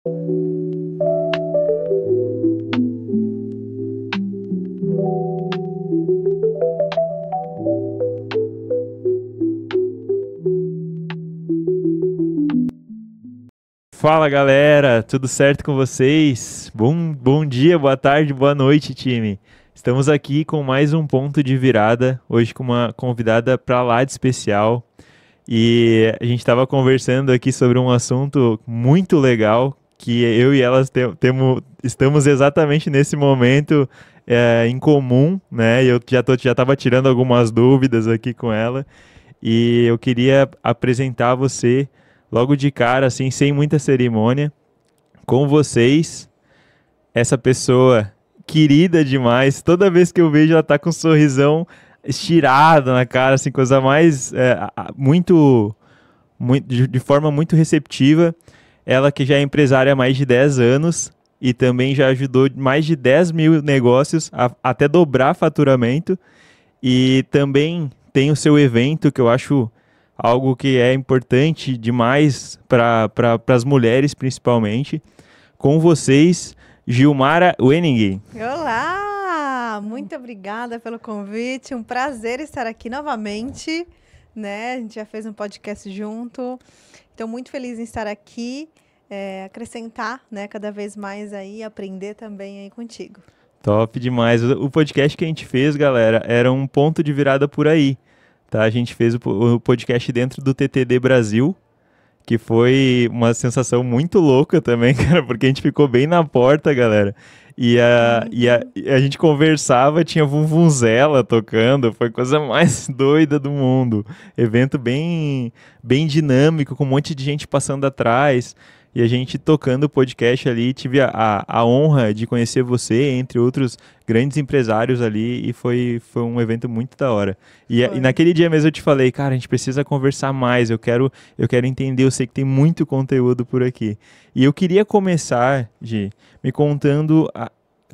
Fala galera, tudo certo com vocês? Bom dia, boa tarde, boa noite, time. Estamos aqui com mais um ponto de virada, hoje com uma convidada pra lá de especial. E a gente estava conversando aqui sobre um assunto muito legal que eu e elas estamos exatamente nesse momento em comum, né? E eu já estava tirando algumas dúvidas aqui com ela. E eu queria apresentar você logo de cara, assim, sem muita cerimônia, com vocês, essa pessoa querida demais. Toda vez que eu vejo, ela tá com um sorrisão estirado na cara, assim, coisa mais de forma muito receptiva. Ela que já é empresária há mais de 10 anos e também já ajudou mais de 10 mil negócios a até dobrar faturamento. E também tem o seu evento, que eu acho algo que é importante demais para as mulheres, principalmente. Com vocês, Gilmara Wenning. Olá! Muito obrigada pelo convite. Um prazer estar aqui novamente, né? A gente já fez um podcast junto. Estou muito feliz em estar aqui, acrescentar, né, cada vez mais aí, aprender também aí contigo. Top demais. O podcast que a gente fez, galera, era um ponto de virada por aí, tá? A gente fez o podcast dentro do TTD Brasil, que foi uma sensação muito louca também, cara, porque a gente ficou bem na porta, galera. E a gente conversava, tinha Vuvuzela tocando, foi a coisa mais doida do mundo. Evento bem dinâmico, com um monte de gente passando atrás. E a gente tocando o podcast ali, tive a honra de conhecer você, entre outros grandes empresários ali, e foi um evento muito da hora. E naquele dia mesmo eu te falei, cara, a gente precisa conversar mais, eu quero entender, eu sei que tem muito conteúdo por aqui. E eu queria começar, Gi, me contando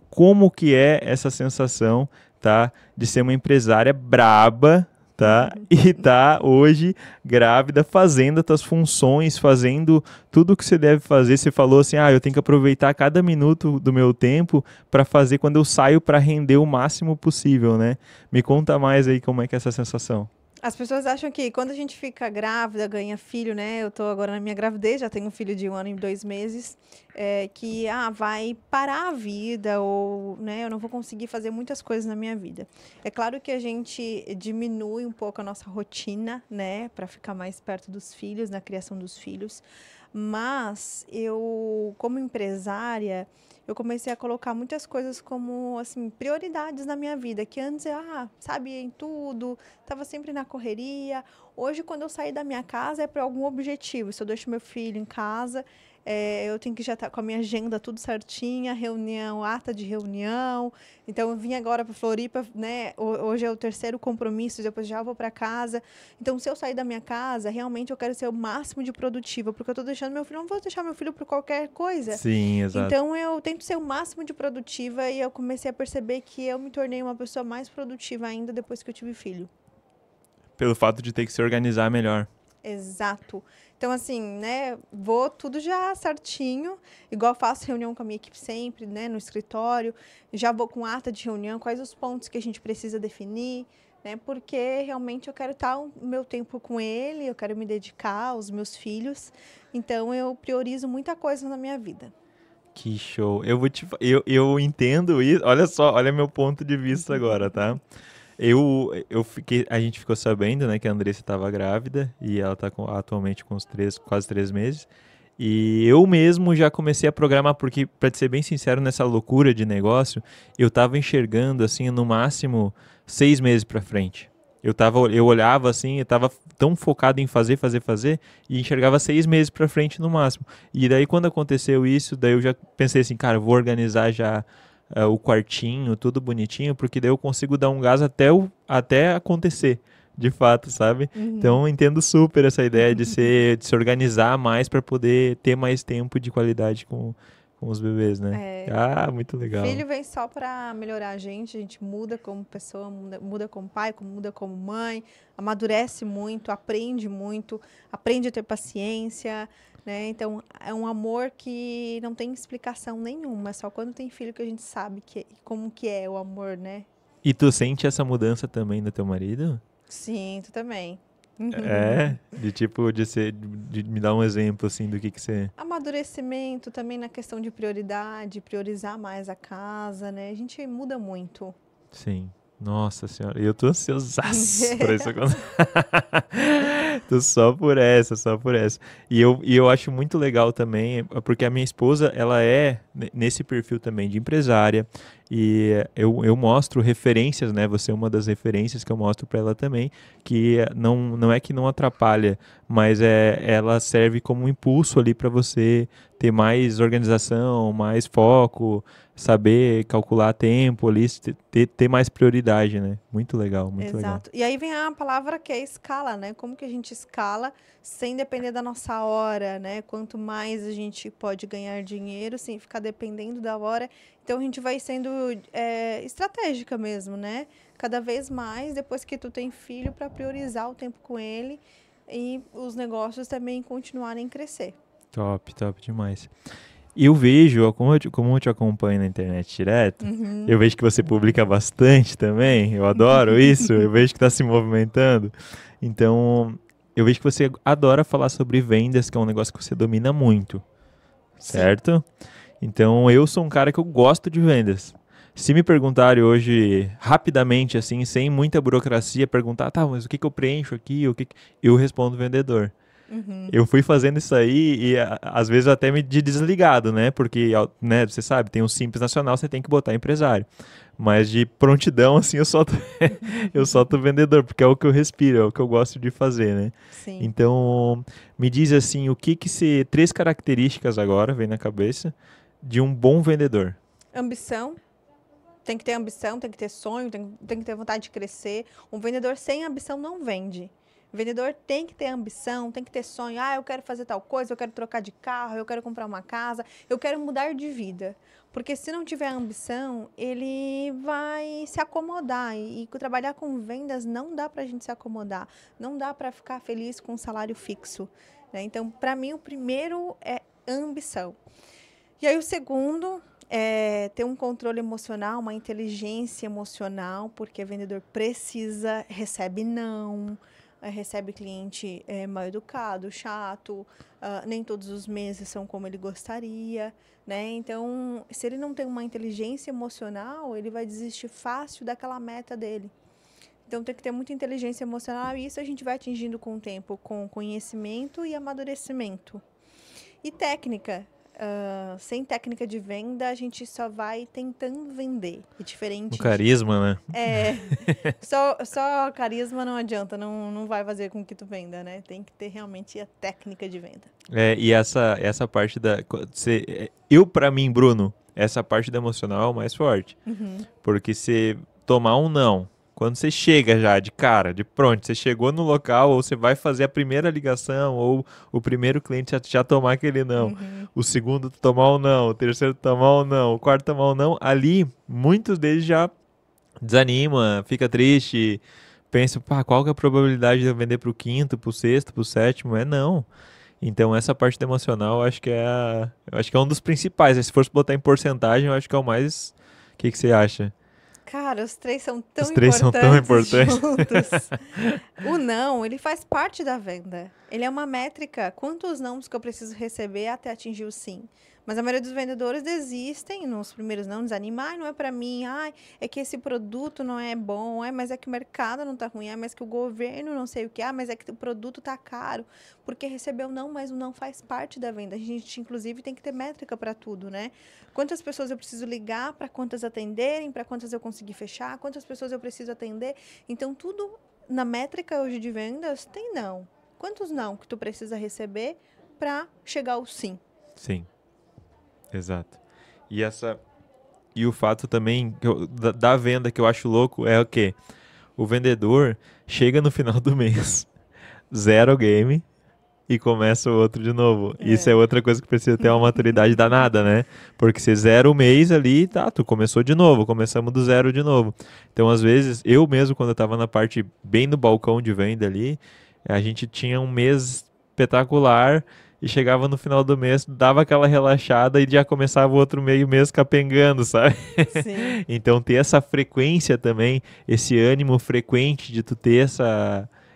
como que é essa sensação, tá, de ser uma empresária braba, tá, e tá hoje grávida, fazendo as tuas funções, fazendo tudo o que você deve fazer. Você falou assim, eu tenho que aproveitar cada minuto do meu tempo para fazer quando eu saio para render o máximo possível, né? Me conta mais aí como é que é essa sensação. As pessoas acham que quando a gente fica grávida, ganha filho, né? Eu tô agora na minha gravidez, já tenho um filho de 1 ano e 2 meses, que vai parar a vida ou, né, eu não vou conseguir fazer muitas coisas na minha vida. É claro que a gente diminui um pouco a nossa rotina, né, para ficar mais perto dos filhos, na criação dos filhos. Mas eu, como empresária, eu comecei a colocar muitas coisas como, assim, prioridades na minha vida, que antes eu, sabia em tudo, estava sempre na correria. Hoje, quando eu sair da minha casa, é para algum objetivo. Se eu deixo meu filho em casa, eu tenho que já estar com a minha agenda tudo certinha, reunião, ata de reunião. Então, eu vim agora para Floripa, né? Hoje é o 3º compromisso, depois já vou para casa. Então, se eu sair da minha casa, realmente eu quero ser o máximo de produtiva, porque eu estou deixando meu filho, não vou deixar meu filho por qualquer coisa. Sim, exato. Então, eu tento ser o máximo de produtiva e eu comecei a perceber que eu me tornei uma pessoa mais produtiva ainda depois que eu tive filho. Pelo fato de ter que se organizar melhor. Exato. Então, assim, né, vou tudo já certinho, igual faço reunião com a minha equipe sempre, né, no escritório, já vou com ata de reunião, quais os pontos que a gente precisa definir, né, porque realmente eu quero estar o meu tempo com ele, eu quero me dedicar aos meus filhos, então eu priorizo muita coisa na minha vida. Que show. Eu entendo isso. Olha só, olha meu ponto de vista agora, tá? A gente ficou sabendo, né, que a Andressa estava grávida e ela está atualmente com quase 3 meses. E eu mesmo já comecei a programar, porque, para te ser bem sincero, nessa loucura de negócio, eu estava enxergando, assim, no máximo 6 meses para frente. Eu olhava assim, eu estava tão focado em fazer, e enxergava 6 meses para frente no máximo. E daí, quando aconteceu isso, daí eu já pensei assim, cara, eu vou organizar já o quartinho, tudo bonitinho, porque daí eu consigo dar um gás até acontecer, de fato, sabe? Então eu entendo super essa ideia de se organizar mais para poder ter mais tempo de qualidade com os bebês, né? Muito legal. Filho vem só para melhorar a gente muda como pessoa, muda como pai, muda como mãe, amadurece muito, aprende a ter paciência, né? Então, é um amor que não tem explicação nenhuma, só quando tem filho que a gente sabe como que é o amor, né? E tu sente essa mudança também do teu marido? Sinto também. É, de tipo, de me dar um exemplo, assim, do que você... Amadurecimento também na questão de prioridade, priorizar mais a casa, né? A gente muda muito. Sim. Nossa senhora, eu tô ansiosaço por isso acontecer. Tô só por essa, só por essa. E eu acho muito legal também, porque a minha esposa, ela é nesse perfil também de empresária, e eu mostro referências, né? Você é uma das referências que eu mostro pra ela também, que não é que não atrapalha, mas ela serve como um impulso ali pra você ter mais organização, mais foco, saber calcular tempo ali, ter mais prioridade, né? Muito legal, muito legal. Exato. E aí vem a palavra que é escala, né? Como que a gente escala sem depender da nossa hora, né? Quanto mais a gente pode ganhar dinheiro sem ficar dependendo da hora. Então a gente vai sendo estratégica mesmo, né? Cada vez mais, depois que tu tem filho, para priorizar o tempo com ele e os negócios também continuarem a crescer. Top, top demais. E eu vejo, como eu te acompanho na internet direto, eu vejo que você publica bastante também, eu adoro isso, eu vejo que está se movimentando. Então, eu vejo que você adora falar sobre vendas, que é um negócio que você domina muito, certo? Então, eu sou um cara que eu gosto de vendas. Se me perguntarem hoje, rapidamente, assim, sem muita burocracia, perguntar, tá, mas o que eu preencho aqui? Eu respondo vendedor. Eu fui fazendo isso aí e às vezes até me de desligado, né? Porque, né, você sabe, tem um Simples Nacional, você tem que botar empresário. Mas de prontidão, assim, eu solto vendedor, porque é o que eu respiro, é o que eu gosto de fazer, né? Sim. Então, me diz assim, três características agora, vem na cabeça, de um bom vendedor. Ambição. Tem que ter ambição, tem que ter sonho, tem que ter vontade de crescer. Um vendedor sem ambição não vende. O vendedor tem que ter ambição, tem que ter sonho. Ah, eu quero fazer tal coisa, eu quero trocar de carro, eu quero comprar uma casa, eu quero mudar de vida. Porque se não tiver ambição, ele vai se acomodar. E trabalhar com vendas não dá para a gente se acomodar. Não dá para ficar feliz com um salário fixo, né? Então, para mim, o primeiro é ambição. E aí, o segundo é ter um controle emocional, uma inteligência emocional, porque o vendedor recebe não. Recebe cliente mal educado, chato, nem todos os meses são como ele gostaria, né? Então, se ele não tem uma inteligência emocional, ele vai desistir fácil daquela meta dele. Então, tem que ter muita inteligência emocional e isso a gente vai atingindo com o tempo, com conhecimento e amadurecimento. E técnica. Sem técnica de venda, a gente só vai tentando vender. É diferente. O carisma, né? Só carisma não adianta, não vai fazer com que tu venda, né? Tem que ter realmente a técnica de venda. E essa parte pra mim, Bruno, essa parte da emocional é o mais forte. Porque se tomar um não, quando você chega já de cara, de pronto, você chegou no local, ou você vai fazer a primeira ligação, ou o primeiro cliente já tomar aquele não, o segundo tomar um não, o terceiro tomar um não, o quarto tomar um não, ali, muitos deles já desanima, fica triste, pensa, pá, qual que é a probabilidade de eu vender pro quinto, pro sexto, pro sétimo? Não. Então essa parte do emocional, eu acho que é um dos principais. Se fosse botar em porcentagem, eu acho que é o mais... O que você acha? Cara, os três são tão Os três são tão importantes juntos. O não, ele faz parte da venda. Ele é uma métrica. Quantos nãos que eu preciso receber até atingir o sim? Mas a maioria dos vendedores desistem nos primeiros não, desanimam. Não é para mim. É que esse produto não é bom. Mas é que o mercado não tá ruim. Mas que o governo não sei o que. Mas é que o produto tá caro. Porque recebeu não, mas o não faz parte da venda. A gente, inclusive, tem que ter métrica para tudo, né? Quantas pessoas eu preciso ligar para quantas atenderem, para quantas eu conseguir fechar, quantas pessoas eu preciso atender. Então, tudo na métrica hoje de vendas tem não. Quantos não que tu precisa receber para chegar ao sim? Sim. Exato. E o fato também da venda que eu acho louco é o quê? O vendedor chega no final do mês, zero game e começa o outro de novo. Isso é outra coisa que precisa ter uma maturidade danada, né? Porque você zera o mês ali, tá, tu começou de novo, começamos do zero de novo. Então, às vezes, eu mesmo, quando eu tava na parte bem no balcão de venda ali, a gente tinha um mês espetacular e chegava no final do mês, dava aquela relaxada e já começava o outro meio mês capengando, sabe? Sim. Então ter essa frequência também, esse ânimo frequente de tu ter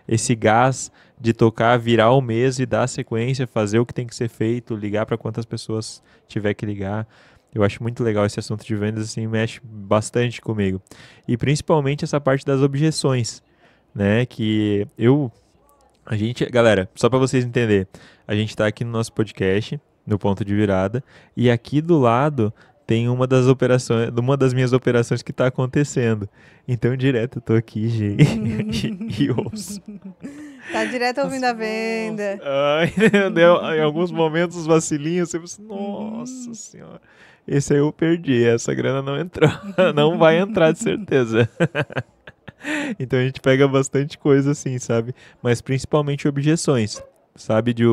esse gás de tocar, virar o mês e dar sequência, fazer o que tem que ser feito, ligar para quantas pessoas tiver que ligar. Eu acho muito legal esse assunto de vendas, assim, mexe bastante comigo. E principalmente essa parte das objeções, né? A gente, galera, só para vocês entenderem, a gente tá aqui no nosso podcast, no Ponto de Virada, e aqui do lado tem uma das minhas operações que tá acontecendo. Então, direto, eu tô aqui, gente, e ouço. Tá direto ouvindo a venda. Ai, em alguns momentos os vacilinhos, você pensa, nossa senhora, esse aí eu perdi, essa grana não entrou, não vai entrar de certeza. Então a gente pega bastante coisa assim, sabe? Mas principalmente objeções, sabe? De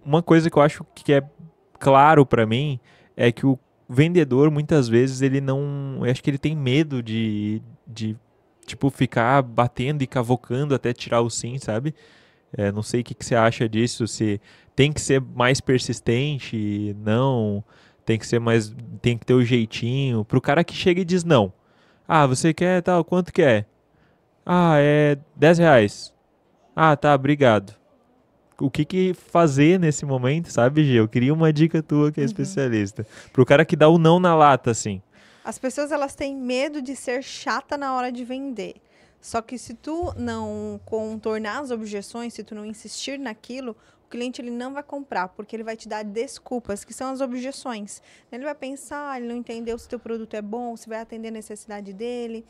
uma coisa que eu acho que é claro pra mim é que o vendedor muitas vezes ele não, eu acho que ele tem medo de tipo ficar batendo e cavocando até tirar o sim, sabe? Não sei o que você acha disso, se tem que ser mais persistente, não, tem que ter o jeitinho. Pro cara que chega e diz não. Ah, você quer tal, quanto que é? Ah, é R$ 10. Ah, tá, obrigado. O que fazer nesse momento, sabe, Gê? Eu queria uma dica tua que é especialista. Pro cara que dá o não na lata, assim. As pessoas, elas têm medo de ser chata na hora de vender. Só que se tu não contornar as objeções, se tu não insistir naquilo, o cliente ele não vai comprar, porque ele vai te dar desculpas, que são as objeções. Ele vai pensar, ele não entendeu se teu produto é bom, se vai atender a necessidade dele.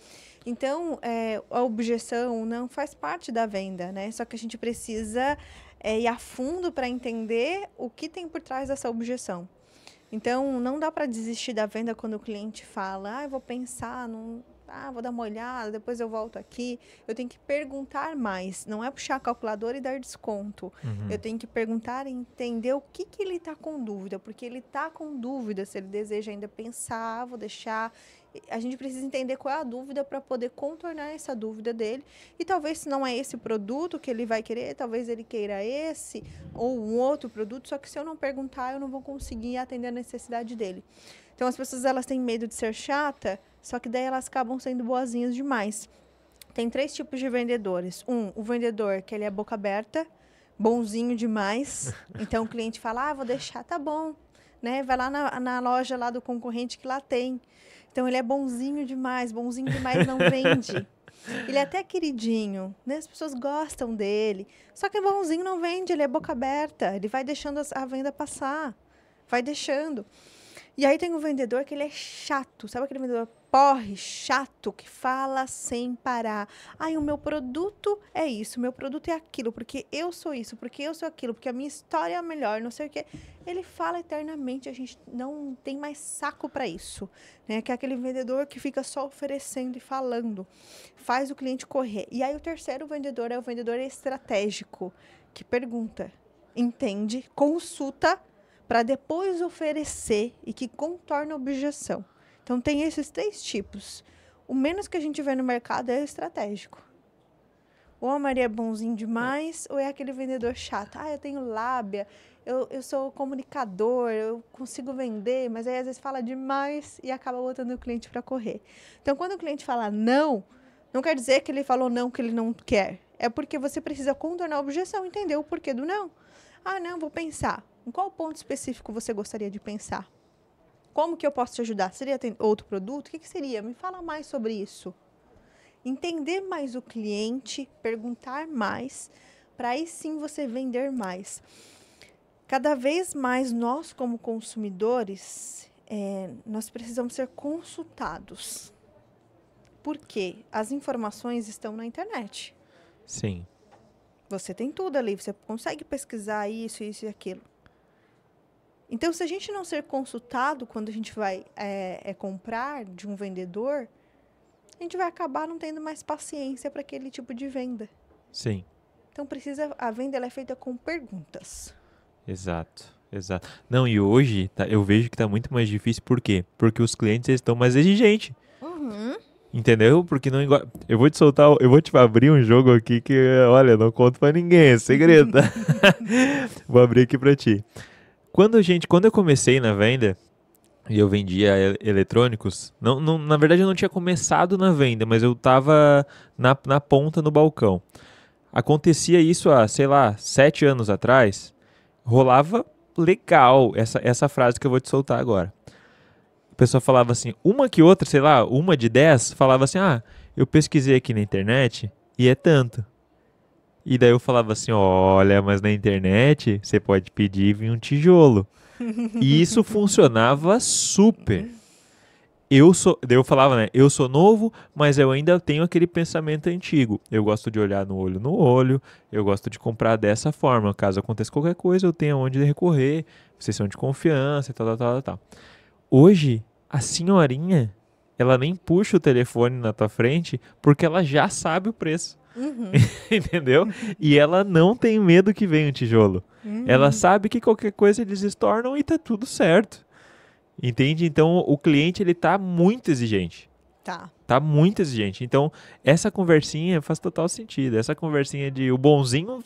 Então, a objeção não faz parte da venda, né? Só que a gente precisa ir a fundo para entender o que tem por trás dessa objeção. Então, não dá para desistir da venda quando o cliente fala, eu vou pensar, vou dar uma olhada, depois eu volto aqui. Eu tenho que perguntar mais, não é puxar a calculadora e dar desconto. Eu tenho que perguntar e entender o que ele está com dúvida, porque ele está com dúvida, se ele deseja ainda pensar, vou deixar. A gente precisa entender qual é a dúvida para poder contornar essa dúvida dele. E talvez se não é esse produto que ele vai querer, talvez ele queira esse ou um outro produto, só que se eu não perguntar, eu não vou conseguir atender a necessidade dele. Então, as pessoas, elas têm medo de ser chata, só que daí elas acabam sendo boazinhas demais. Tem 3 tipos de vendedores. O vendedor que ele é boca aberta, bonzinho demais. Então, o cliente fala, vou deixar, tá bom. Né? Vai lá na loja lá do concorrente que lá tem. Então, ele é bonzinho demais não vende. Ele é até queridinho, né? As pessoas gostam dele. Só que bonzinho não vende, ele é boca aberta. Ele vai deixando a venda passar. Vai deixando. E aí tem um vendedor que ele é chato. Sabe aquele vendedor porre, chato, que fala sem parar. O meu produto é isso, o meu produto é aquilo, porque eu sou isso, porque eu sou aquilo, porque a minha história é melhor, não sei o quê. Ele fala eternamente, a gente não tem mais saco para isso. Né? Que é aquele vendedor que fica só oferecendo e falando. Faz o cliente correr. E aí o terceiro vendedor é o vendedor estratégico, que pergunta, entende, consulta, para depois oferecer e que contorna a objeção. Então, tem esses 3 tipos. O menos que a gente vê no mercado é o estratégico. Ou a Maria é bonzinho demais, ou é aquele vendedor chato. Eu tenho lábia, eu sou comunicador, eu consigo vender, mas aí às vezes fala demais e acaba botando o cliente para correr. Então, quando o cliente fala não quer dizer que ele falou não, que ele não quer. É porque você precisa contornar a objeção, entender o porquê do não. Não, vou pensar. Em qual ponto específico você gostaria de pensar? Como que eu posso te ajudar? Seria outro produto? O que seria? Me fala mais sobre isso. Entender mais o cliente, perguntar mais, para aí sim você vender mais. Cada vez mais nós, como consumidores, nós precisamos ser consultados. Por quê? As informações estão na internet. Sim. Você tem tudo ali, você consegue pesquisar isso e aquilo. Então, se a gente não ser consultado quando a gente vai comprar de um vendedor, a gente vai acabar não tendo mais paciência para aquele tipo de venda. Sim. Então, a venda ela é feita com perguntas. Exato. Não, e hoje eu vejo que está muito mais difícil, por quê? Porque os clientes estão mais exigentes. Entendeu? Porque não eu vou te soltar, eu vou te abrir um jogo aqui que, olha, não conto pra ninguém, é segredo, tá? Vou abrir aqui pra ti. Quando eu comecei na venda, e eu vendia eletrônicos, na verdade eu não tinha começado na venda, mas eu tava na ponta no balcão. Acontecia isso há, sei lá, 7 anos atrás, rolava legal essa frase que eu vou te soltar agora. A pessoa falava assim, uma que outra, sei lá, uma de 10, falava assim, eu pesquisei aqui na internet e é tanto. E daí eu falava assim, olha, mas na internet você pode pedir e vir um tijolo. E isso funcionava super. Daí eu falava, né? Eu sou novo, mas eu ainda tenho aquele pensamento antigo. Eu gosto de olhar no olho, eu gosto de comprar dessa forma. Caso aconteça qualquer coisa, eu tenho onde recorrer, vocês são de confiança, tal. Hoje, a senhorinha, ela nem puxa o telefone na tua frente porque ela já sabe o preço. Entendeu? E ela não tem medo que venha um tijolo. Ela sabe que qualquer coisa eles estornam e tá tudo certo. Entende? Então o cliente ele tá muito exigente. Tá muito exigente. Então essa conversinha faz total sentido. Essa conversinha de o bonzinho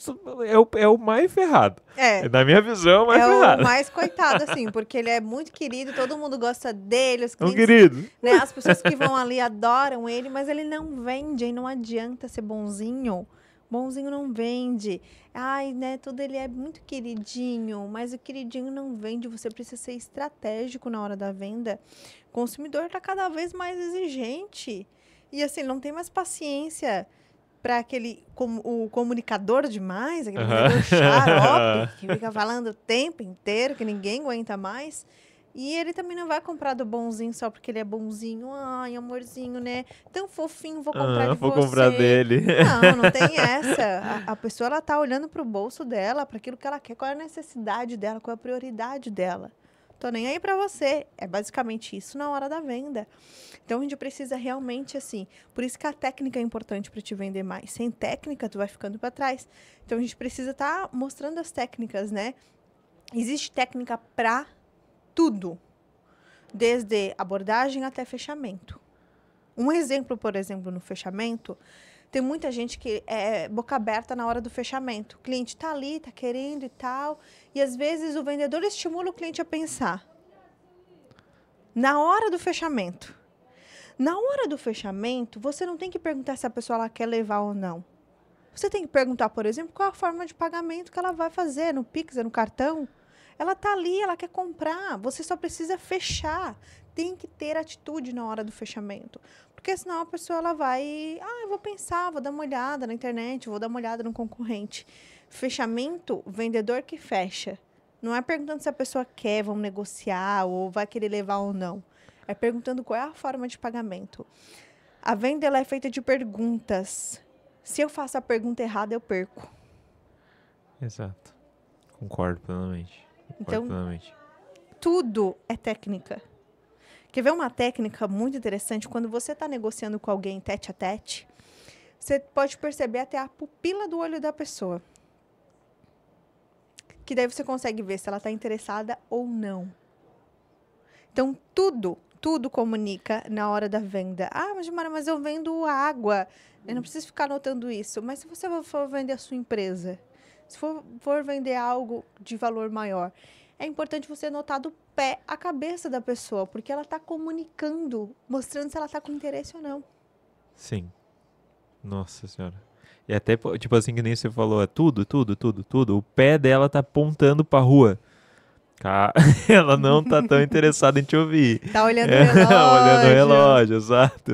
é o mais ferrado. Na minha visão, é o mais ferrado. É o mais coitado, assim, porque ele é muito querido, todo mundo gosta dele, os É um clientes, querido. né, as pessoas que vão ali adoram ele, mas ele não vende, aí não adianta ser bonzinho. Bonzinho não vende. Ai, né, tudo ele é muito queridinho, mas o queridinho não vende. Você precisa ser estratégico na hora da venda. O consumidor está cada vez mais exigente. E assim, não tem mais paciência para o comunicador demais, aquele vendedor xarope, que fica falando o tempo inteiro, que ninguém aguenta mais. E ele também não vai comprar do bonzinho só porque ele é bonzinho. Ai, amorzinho, né? Tão fofinho, vou comprar de vou você. comprar dele. Não tem essa. A pessoa, ela tá olhando pro bolso dela, para aquilo que ela quer, qual é a necessidade dela, qual é a prioridade dela. Tô nem aí para você. É basicamente isso na hora da venda. Então, a gente precisa realmente, assim, por isso que a técnica é importante para te vender mais. Sem técnica, tu vai ficando para trás. Então, a gente precisa estar mostrando as técnicas, né? Existe técnica para tudo, desde abordagem até fechamento. Um exemplo, por exemplo, no fechamento, tem muita gente que é boca aberta na hora do fechamento. O cliente está ali, está querendo e tal, e às vezes o vendedor estimula o cliente a pensar. Na hora do fechamento. Na hora do fechamento, você não tem que perguntar se a pessoa ela quer levar ou não. Você tem que perguntar, por exemplo, qual a forma de pagamento que ela vai fazer, no Pix, no cartão. Ela tá ali, ela quer comprar. Você só precisa fechar. Tem que ter atitude na hora do fechamento. Porque senão a pessoa ela vai... eu vou pensar, vou dar uma olhada na internet, vou dar uma olhada no concorrente. Fechamento, vendedor que fecha. Não é perguntando se a pessoa quer, vamos negociar, ou vai querer levar ou não. É perguntando qual é a forma de pagamento. A venda ela é feita de perguntas. Se eu faço a pergunta errada, eu perco. Exato. Concordo plenamente. Então, tudo é técnica. Quer ver uma técnica muito interessante? Quando você está negociando com alguém tete a tete, você pode perceber até a pupila do olho da pessoa. Que daí você consegue ver se ela está interessada ou não. Então, tudo comunica na hora da venda. Mas eu vendo água. Eu não preciso ficar anotando isso. Mas se você for vender a sua empresa, se for vender algo de valor maior, é importante você notar do pé à cabeça da pessoa, porque ela está comunicando, mostrando se ela está com interesse ou não. Sim. Nossa Senhora. E até, tipo assim, que nem você falou, é tudo. O pé dela tá apontando pra rua. Ela não tá tão interessada em te ouvir. Tá olhando o relógio. Olhando o relógio, exato.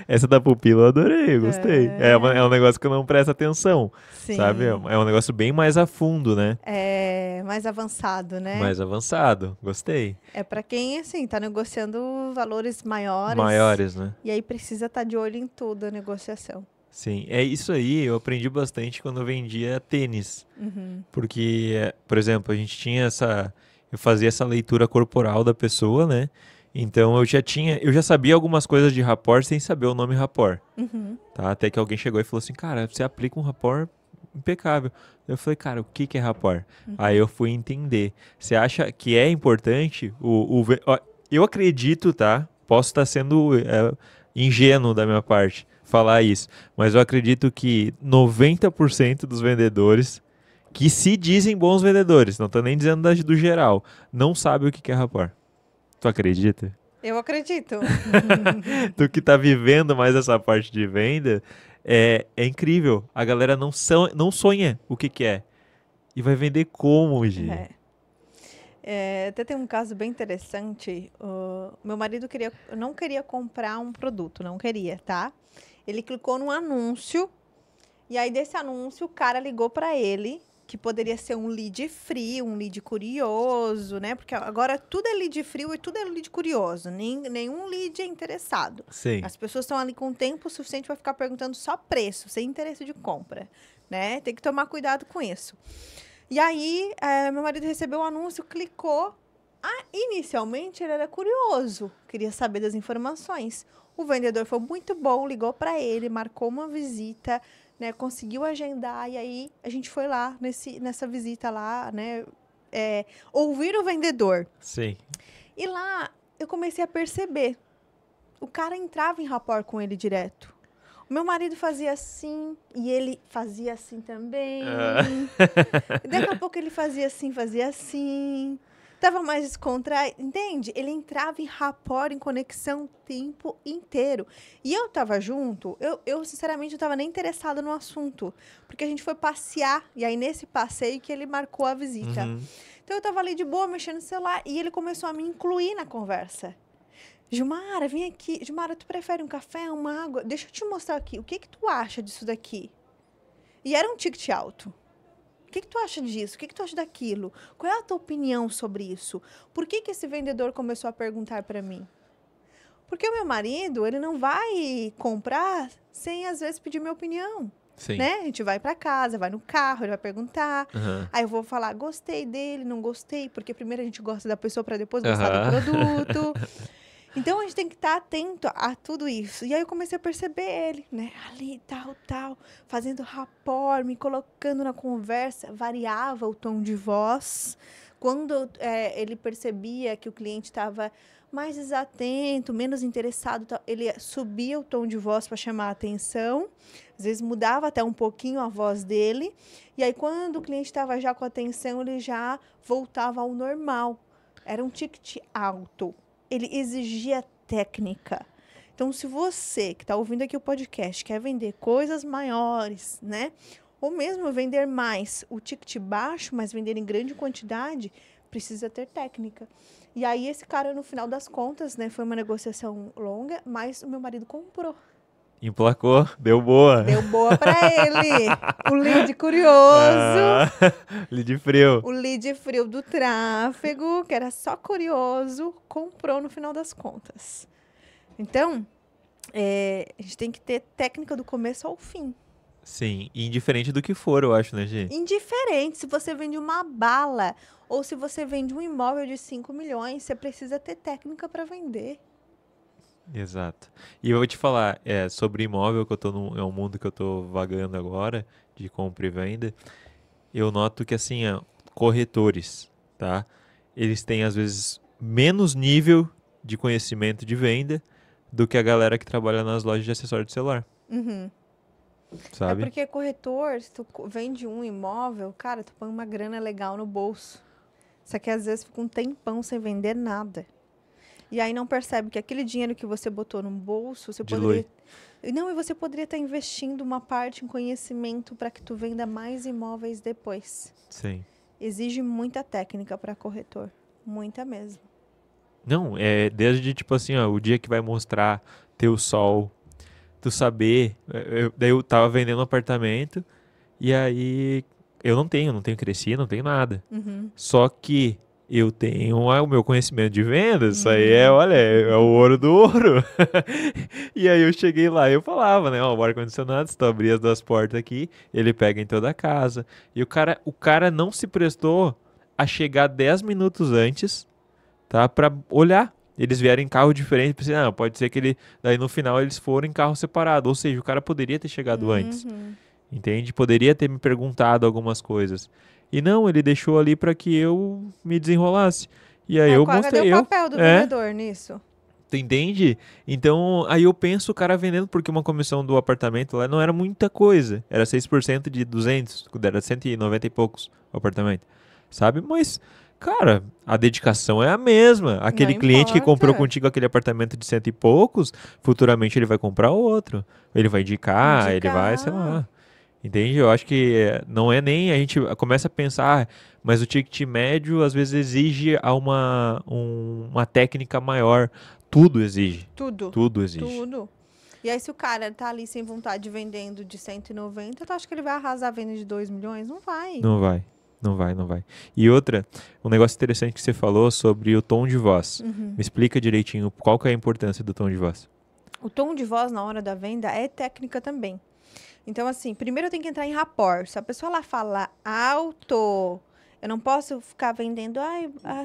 Essa da pupila eu adorei, eu gostei. É um negócio que eu não presto atenção, Sim. sabe? É um negócio bem mais a fundo, né? É mais avançado, né? Mais avançado, gostei. É pra quem, assim, tá negociando valores maiores. Maiores, né? E aí precisa estar de olho em tudo a negociação. Sim, é isso aí, eu aprendi bastante quando eu vendia tênis. Porque, por exemplo, a gente tinha eu fazia essa leitura corporal da pessoa, né? Então eu já sabia algumas coisas de rapport sem saber o nome rapport. Tá? Até que alguém chegou e falou assim, cara, você aplica um rapport impecável. Eu falei, cara, o que é rapport? Aí eu fui entender. Você acha que é importante eu acredito, tá? Posso estar sendo ingênuo da minha parte falar isso, mas eu acredito que 90% dos vendedores que se dizem bons vendedores, não tô nem dizendo do geral, não sabe o que é rapor. Tu acredita? Eu acredito. Tu que tá vivendo mais essa parte de venda, é incrível. A galera não sonha o que é. E vai vender como, Gi? Até tem um caso bem interessante. Meu marido não queria comprar um produto, não queria, tá? Ele clicou num anúncio e aí desse anúncio o cara ligou para ele que poderia ser um lead frio, um lead curioso, né? Porque agora tudo é lead frio e tudo é lead curioso. Nenhum lead é interessado. Sim. As pessoas estão ali com tempo suficiente para ficar perguntando só preço, sem interesse de compra, né? Tem que tomar cuidado com isso. E aí, meu marido recebeu o anúncio, clicou. Inicialmente, ele era curioso, queria saber das informações. O vendedor foi muito bom, ligou para ele, marcou uma visita, né, conseguiu agendar, e aí a gente foi lá nessa visita lá, né, ouvir o vendedor. Sim. E lá eu comecei a perceber, o cara entrava em rapport com ele direto. O meu marido fazia assim, e ele fazia assim também. Daqui a pouco ele fazia assim. Tava mais descontraído, entende? Ele entrava em rapport, em conexão o tempo inteiro. E eu tava junto, eu sinceramente não tava nem interessada no assunto. Porque a gente foi passear, e aí nesse passeio que ele marcou a visita. Uhum. Então eu tava ali de boa, mexendo no celular, e ele começou a me incluir na conversa. Gilmara, vem aqui. Gilmara, tu prefere um café, uma água? Deixa eu te mostrar aqui. O que tu acha disso daqui? E era um ticket alto. O que tu acha disso? O que tu acha daquilo? Qual é a tua opinião sobre isso? Por que esse vendedor começou a perguntar para mim? Porque o meu marido, ele não vai comprar sem, às vezes, pedir minha opinião. Sim. Né? A gente vai para casa, vai no carro, ele vai perguntar. Uhum. Aí eu vou falar, gostei dele, não gostei. Porque primeiro a gente gosta da pessoa para depois gostar do produto. Então, a gente tem que estar atento a tudo isso. E aí, eu comecei a perceber ele, né? Ali, tal, fazendo rapport, me colocando na conversa. Variava o tom de voz. Quando ele percebia que o cliente estava mais desatento, menos interessado, ele subia o tom de voz para chamar a atenção. Às vezes, mudava até um pouquinho a voz dele. E aí, quando o cliente estava já com atenção, ele já voltava ao normal. Era um ticket alto. Ele exigia técnica. Então, se você que está ouvindo aqui o podcast quer vender coisas maiores, né? Ou mesmo vender mais, o ticket baixo, mas vender em grande quantidade, precisa ter técnica. E aí, esse cara, no final das contas, né? Foi uma negociação longa, mas o meu marido comprou. Emplacou, deu boa. Deu boa para ele. O lead curioso. Lead frio. O lead frio do tráfego, que era só curioso, comprou no final das contas. Então, a gente tem que ter técnica do começo ao fim. Sim, indiferente do que for, eu acho, né, Gi? Indiferente, se você vende uma bala ou se você vende um imóvel de 5 milhões, você precisa ter técnica para vender. Exato. E eu vou te falar, sobre imóvel, que eu tô é um mundo que eu tô vagando agora, de compra e venda, eu noto que, assim, corretores, tá? Eles têm, às vezes, menos nível de conhecimento de venda do que a galera que trabalha nas lojas de acessório de celular. Uhum. Sabe? É porque corretor, se tu vende um imóvel, cara, tu põe uma grana legal no bolso. Só que às vezes fica um tempão sem vender nada. E aí não percebe que aquele dinheiro que você botou no bolso, você poderia... Não, e você poderia estar investindo uma parte em conhecimento para que tu venda mais imóveis depois. Sim. Exige muita técnica para corretor. Muita mesmo. Não, desde, tipo assim, o dia que vai mostrar teu sol, tu saber... daí eu tava vendendo um apartamento e aí eu não tenho cresci, não tenho nada. Uhum. Só que eu tenho o meu conhecimento de vendas, isso aí olha, é o ouro do ouro. E aí eu cheguei lá e eu falava, né, o ar-condicionado, se tu abrir as duas portas aqui, ele pega em toda a casa. E o cara não se prestou a chegar 10 minutos antes, tá, pra olhar. Eles vieram em carro diferente, pensei, pode ser que daí no final eles foram em carro separado, ou seja, o cara poderia ter chegado antes, entende? Poderia ter me perguntado algumas coisas. E não, ele deixou ali para que eu me desenrolasse. E aí eu mostrei. Cadê o papel do vendedor nisso? Tu entende? Então, aí eu penso o cara vendendo, porque uma comissão do apartamento lá não era muita coisa. Era 6% de 200, era 190 e poucos o apartamento. Sabe? Mas, cara, a dedicação é a mesma. Aquele Não cliente que comprou importa. contigo aquele apartamento de cento e poucos, futuramente ele vai comprar outro. Ele vai indicar, ele vai, sei lá. Entende? Eu acho que não é nem a gente começa a pensar, mas o ticket médio às vezes exige uma técnica maior. Tudo exige. Tudo. Tudo exige. Tudo. E aí, se o cara tá ali sem vontade vendendo de 190, tu acha que ele vai arrasar a venda de 2 milhões? Não vai. Não vai. Não vai, não vai. E outra, um negócio interessante que você falou sobre o tom de voz. Me explica direitinho qual que é a importância do tom de voz. O tom de voz na hora da venda é técnica também. Então, assim, primeiro eu tenho que entrar em rapport. Se a pessoa lá fala alto, eu não posso ficar vendendo,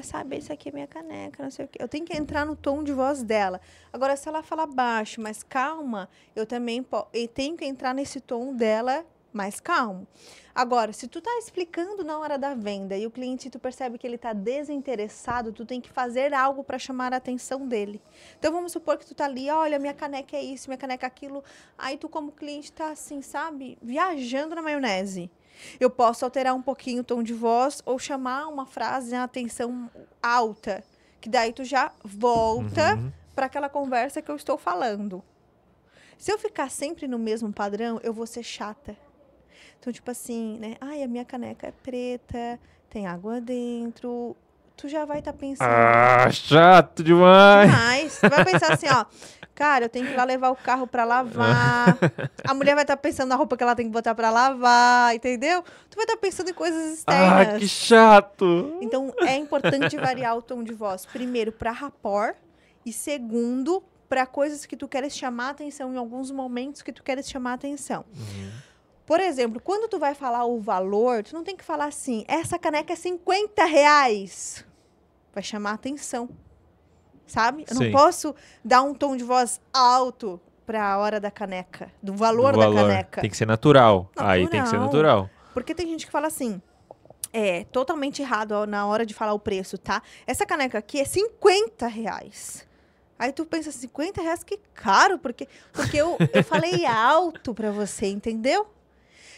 sabe, isso aqui é minha caneca, não sei o quê. Eu tenho que entrar no tom de voz dela. Agora, se ela fala baixo, mas calma, eu também tenho que entrar nesse tom dela mais calmo. Agora, se tu tá explicando na hora da venda e o cliente, tu percebe que ele tá desinteressado, tu tem que fazer algo para chamar a atenção dele. Então, vamos supor que tu tá ali, olha, minha caneca é isso, minha caneca é aquilo. Aí tu, como cliente, tá assim, sabe, viajando na maionese. Eu posso alterar um pouquinho o tom de voz ou chamar uma frase, a atenção alta, que daí tu já volta para aquela conversa que eu estou falando. Se eu ficar sempre no mesmo padrão, eu vou ser chata. Então, tipo assim, né? Ai, a minha caneca é preta, tem água dentro. Tu já vai estar pensando. Ah, chato demais! Demais. Tu vai pensar assim, ó. Cara, eu tenho que ir lá levar o carro pra lavar. A mulher vai estar pensando na roupa que ela tem que botar pra lavar, entendeu? Tu vai estar pensando em coisas externas. Ah, que chato! Então, é importante variar o tom de voz. Primeiro, para rapport. E segundo, para coisas que tu queres chamar atenção, em alguns momentos que tu queres chamar atenção. Por exemplo, quando tu vai falar o valor, tu não tem que falar assim, essa caneca é R$50. Vai chamar atenção. Sabe? Eu não posso dar um tom de voz alto para a hora da caneca, do valor da caneca. Tem que ser natural. Aí tem que ser natural. Porque tem gente que fala assim, totalmente errado ó, na hora de falar o preço, tá? Essa caneca aqui é R$50. Aí tu pensa, R$50, que caro, porque eu falei alto para você, entendeu?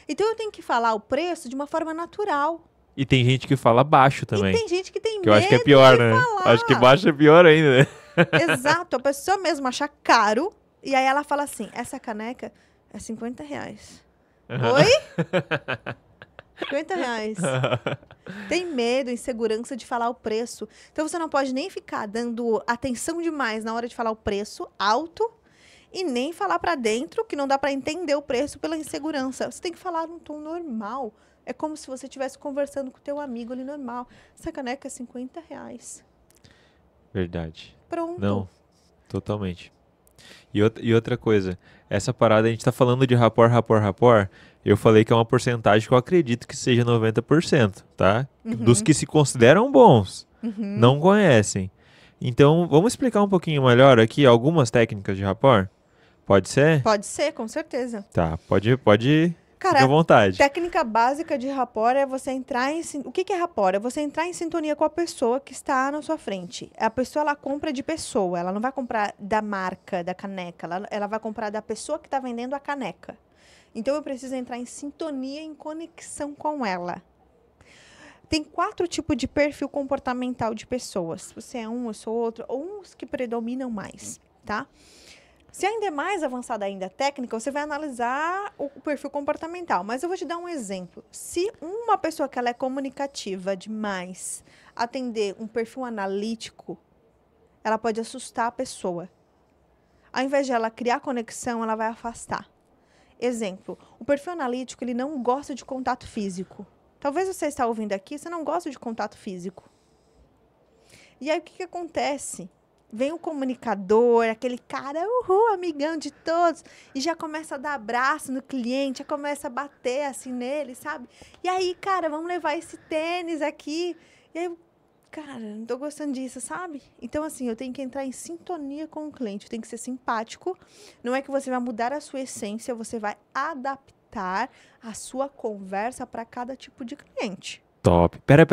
Então eu tenho que falar o preço de uma forma natural. E tem gente que fala baixo também. E tem gente que tem medo eu acho que é pior, né? falar. Acho que baixo é pior ainda, né? Exato, a pessoa mesmo acha caro, e aí ela fala assim, essa caneca é R$50. Oi? R$50. Tem medo, insegurança de falar o preço. Então você não pode nem ficar dando atenção demais na hora de falar o preço alto e nem falar pra dentro, que não dá pra entender o preço pela insegurança. Você tem que falar num tom normal. É como se você estivesse conversando com o teu amigo ali normal. Essa caneca é R$50. Verdade. Pronto. Não, totalmente. E outra coisa, essa parada, a gente tá falando de rapport, eu falei que é uma porcentagem que eu acredito que seja 90%, tá? Dos que se consideram bons, não conhecem. Então, vamos explicar um pouquinho melhor aqui algumas técnicas de rapport? Pode ser? Pode ser, com certeza. Tá, pode Cara, fica à vontade. Técnica básica de rapport é você entrar em... O que é rapport? É você entrar em sintonia com a pessoa que está na sua frente. A pessoa, ela compra de pessoa. Ela não vai comprar da marca, da caneca. Ela vai comprar da pessoa que está vendendo a caneca. Então, eu preciso entrar em sintonia, em conexão com ela. Tem 4 tipos de perfil comportamental de pessoas. Você é um, eu sou outro. Ou uns que predominam mais, tá? Se ainda é mais avançada ainda a técnica, você vai analisar o perfil comportamental. Mas eu vou te dar um exemplo. Se uma pessoa que ela é comunicativa demais atender um perfil analítico, ela pode assustar a pessoa. Ao invés de ela criar conexão, ela vai afastar. Exemplo, o perfil analítico, ele não gosta de contato físico. Talvez você está ouvindo aqui, você não gosta de contato físico. E aí, o que acontece? Vem o comunicador, aquele cara, amigão de todos, e já começa a dar abraço no cliente, já começa a bater assim nele, sabe? E aí, cara, vamos levar esse tênis aqui. E aí, cara, não tô gostando disso, sabe? Então, assim, eu tenho que entrar em sintonia com o cliente, eu tenho que ser simpático. Não é que você vai mudar a sua essência, você vai adaptar a sua conversa para cada tipo de cliente. Top. Pera.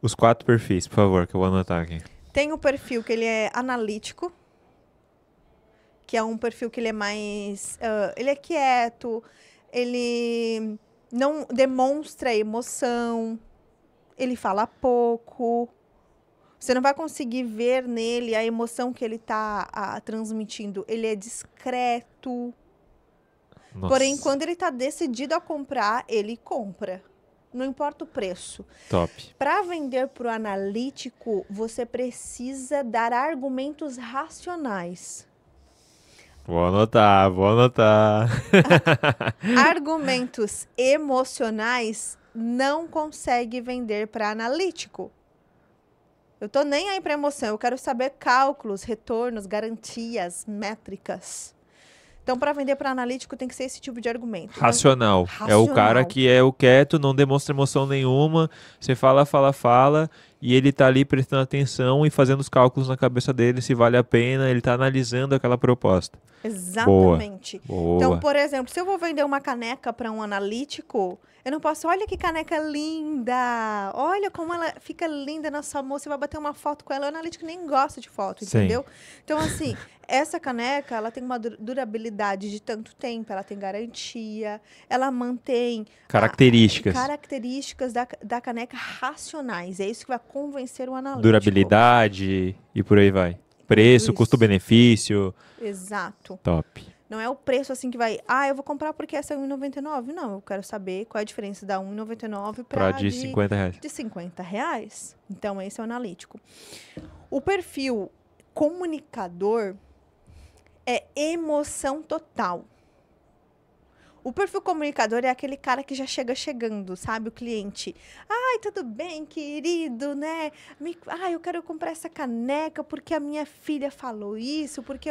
Os 4 perfis, por favor, que eu vou anotar aqui. Tem o perfil que ele é analítico, que é um perfil que ele é mais... ele é quieto, ele não demonstra emoção, ele fala pouco. Você não vai conseguir ver nele a emoção que ele está transmitindo. Ele é discreto. Nossa. Porém, quando ele está decidido a comprar, ele compra. Não importa o preço. Top. Para vender para o analítico, você precisa dar argumentos racionais. Vou anotar, vou anotar. Argumentos emocionais não consegue vender para analítico. Eu tô nem aí para emoção, eu quero saber cálculos, retornos, garantias, métricas. Então, para vender para analítico tem que ser esse tipo de argumento. Racional. É o cara que é o quieto, não demonstra emoção nenhuma. Você fala, e ele tá ali prestando atenção e fazendo os cálculos na cabeça dele se vale a pena, ele tá analisando aquela proposta. Exatamente. Boa. Então, por exemplo, se eu vou vender uma caneca para um analítico, eu não posso, olha que caneca linda, olha como ela fica linda na sua mão, você vai bater uma foto com ela, o analítico nem gosta de foto, entendeu? Então, assim, essa caneca, ela tem uma durabilidade de tanto tempo, ela tem garantia, ela mantém... Características da caneca racionais, é isso que vai convencer o analítico. Durabilidade e por aí vai. Preço, custo-benefício. Exato. Top. Não é o preço assim que vai, eu vou comprar porque essa é R$1,99. Não, eu quero saber qual é a diferença da R$1,99 para de R$50. De R$50. Então, esse é o analítico. O perfil comunicador é emoção total. O perfil comunicador é aquele cara que já chega chegando, sabe? O cliente. Ai, tudo bem, querido, né? Eu quero comprar essa caneca porque a minha filha falou isso, porque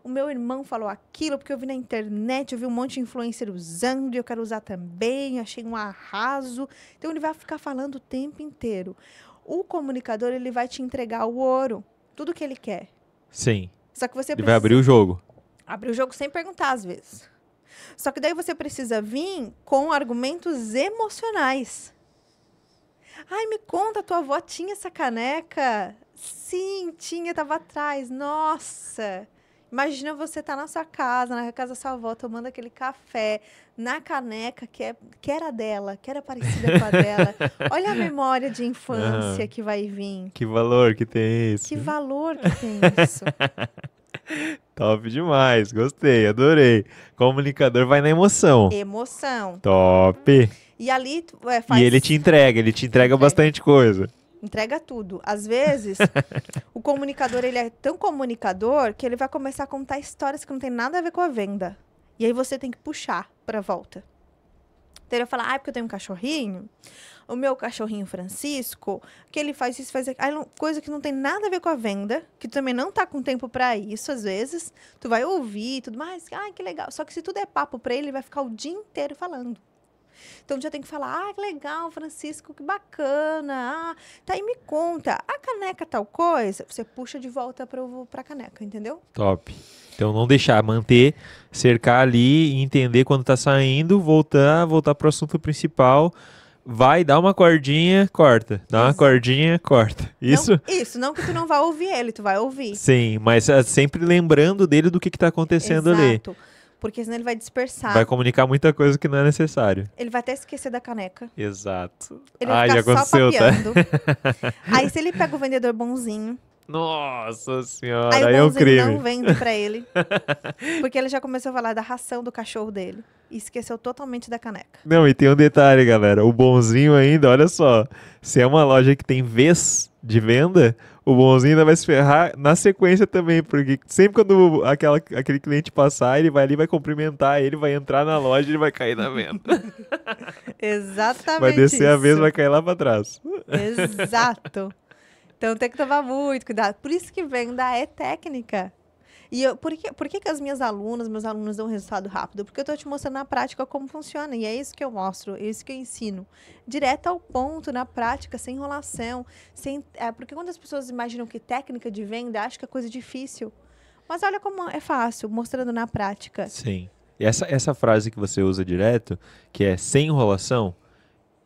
o meu irmão falou aquilo, porque eu vi na internet, eu vi um monte de influencer usando e eu quero usar também, achei um arraso. Então, ele vai ficar falando o tempo inteiro. O comunicador, ele vai te entregar o ouro, tudo que ele quer. Sim. Só que você ele vai abrir o jogo. Abrir o jogo sem perguntar, às vezes. Só que daí você precisa vir com argumentos emocionais. Ai, me conta, tua avó tinha essa caneca? Sim, tinha, estava atrás. Nossa! Imagina você estar na sua casa, na casa da sua avó, tomando aquele café na caneca que era dela, que era parecida com a dela. Olha a memória de infância que vai vir. Que valor que tem isso. Que valor que tem isso. Top demais, gostei, adorei. Comunicador vai na emoção. Emoção. Top. E ali E ele te entrega bastante coisa. Entrega tudo. Às vezes, o comunicador, ele é tão comunicador que ele vai começar a contar histórias que não tem nada a ver com a venda. E aí você tem que puxar pra volta. Então ele vai falar, porque eu tenho um cachorrinho, o meu cachorrinho Francisco, que ele faz isso, faz aquilo, coisa que não tem nada a ver com a venda, que tu também não tá com tempo pra isso, às vezes. Tu vai ouvir e tudo mais, que legal. Só que se tudo é papo pra ele vai ficar o dia inteiro falando. Então, já tem que falar, que legal, Francisco, que bacana. Tá aí, me conta, a caneca tal coisa? Você puxa de volta pra caneca, entendeu? Top. Então, não deixar, manter, cercar ali, entender quando tá saindo, voltar pro assunto principal. Vai, dá uma cordinha, corta. Dá uma cordinha, corta. Isso? Não que tu não vai ouvir ele, tu vai ouvir. Sim, mas sempre lembrando dele do que tá acontecendo ali. Exato. Porque senão ele vai dispersar. Vai comunicar muita coisa que não é necessário. Ele vai até esquecer da caneca. Exato. Ele vai ficar já aconteceu, só papeando. Aí se ele pega o vendedor bonzinho. Nossa senhora, aí é o um crime. não vende pra ele. Porque ele já começou a falar da ração do cachorro dele. E esqueceu totalmente da caneca. Não, e tem um detalhe, galera. O bonzinho ainda, olha só. Se é uma loja que tem vez de venda, o bonzinho ainda vai se ferrar na sequência também. Porque sempre quando aquele cliente passar, ele vai ali, vai cumprimentar ele, vai entrar na loja e ele vai cair na venda. Exatamente. Vai descer a vez, vai cair lá pra trás. Exato. Então tem que tomar muito cuidado. Por isso que venda é técnica. E por que as meus alunos dão resultado rápido? Porque eu estou te mostrando na prática como funciona. E é isso que eu mostro, é isso que eu ensino. Direto ao ponto, na prática, sem enrolação. Porque quando as pessoas imaginam que técnica de venda, acham que é coisa difícil. Mas olha como é fácil, mostrando na prática. Sim. E essa frase que você usa direto, que é sem enrolação,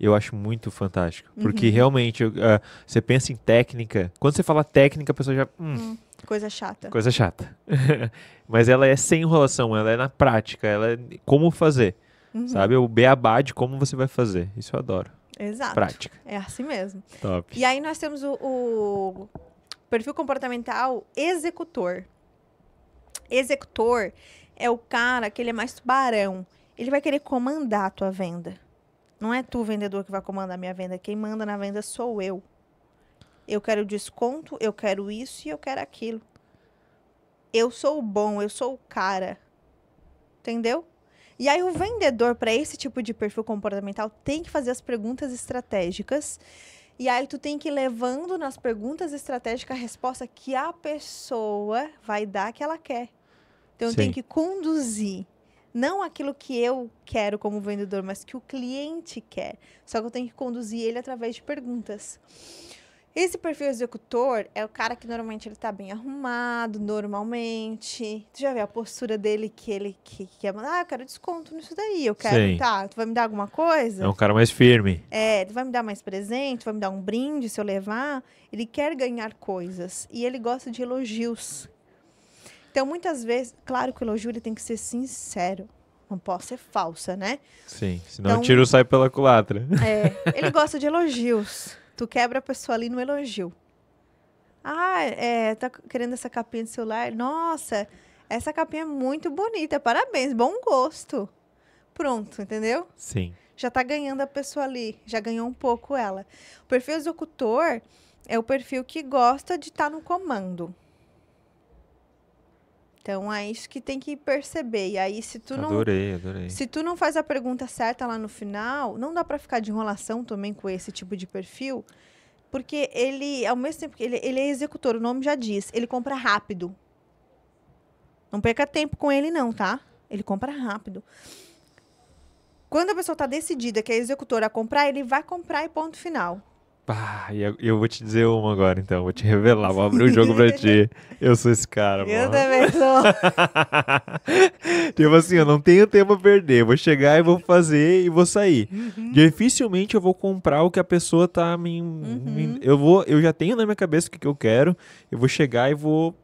Eu acho muito fantástico. Porque realmente, você pensa em técnica. Quando você fala técnica, a pessoa já... Coisa chata. Coisa chata. Mas ela é sem enrolação, ela é na prática, ela é como fazer. Sabe? O beabá de como você vai fazer. Isso eu adoro. Exato. Prática. É assim mesmo. Top. E aí nós temos o perfil comportamental executor. Executor é o cara que ele é mais tubarão. Ele vai querer comandar a tua venda. Não é tu, vendedor, que vai comandar a minha venda. Quem manda na venda sou eu. Eu quero desconto, eu quero isso e eu quero aquilo. Eu sou o bom, eu sou o cara. Entendeu? E aí o vendedor, para esse tipo de perfil comportamental, tem que fazer as perguntas estratégicas. E aí tu tem que ir levando nas perguntas estratégicas a resposta que a pessoa vai dar que ela quer. Então, eu tenho que conduzir. Não aquilo que eu quero como vendedor, mas que o cliente quer. Só que eu tenho que conduzir ele através de perguntas. Esse perfil executor é o cara que normalmente ele tá bem arrumado, normalmente. Tu já vê a postura dele que ele quer mandar? Eu quero desconto nisso daí. Eu quero, tá, tu vai me dar alguma coisa? É um cara mais firme. Tu vai me dar mais presente, tu vai me dar um brinde se eu levar. Ele quer ganhar coisas e ele gosta de elogios. Então, muitas vezes, claro que o elogio ele tem que ser sincero. Não pode ser falsa, né? Sim, senão o tiro sai pela culatra. Ele gosta de elogios. Tu quebra a pessoa ali no elogio. Tá querendo essa capinha de celular? Nossa, essa capinha é muito bonita. Parabéns, bom gosto. Pronto, entendeu? Sim. Já tá ganhando a pessoa ali. Já ganhou um pouco ela. O perfil executor é o perfil que gosta de estar no comando. Então, é isso que tem que perceber. E aí, se tu Adorei. Se tu não faz a pergunta certa lá no final, não dá pra ficar de enrolação também com esse tipo de perfil, porque ele, ao mesmo tempo que ele é executor, o nome já diz, ele compra rápido. Não perca tempo com ele não, tá? Ele compra rápido. Quando a pessoa tá decidida que é executora a comprar, ele vai comprar e ponto final. Eu vou te dizer uma agora, então. Vou te revelar, vou abrir o jogo pra ti. Eu sou esse cara, mano. Eu também sou. Tipo assim, eu não tenho tempo a perder. Vou chegar e vou fazer e vou sair. Dificilmente eu vou comprar o que a pessoa tá eu já tenho na minha cabeça o que eu quero. Eu vou chegar e vou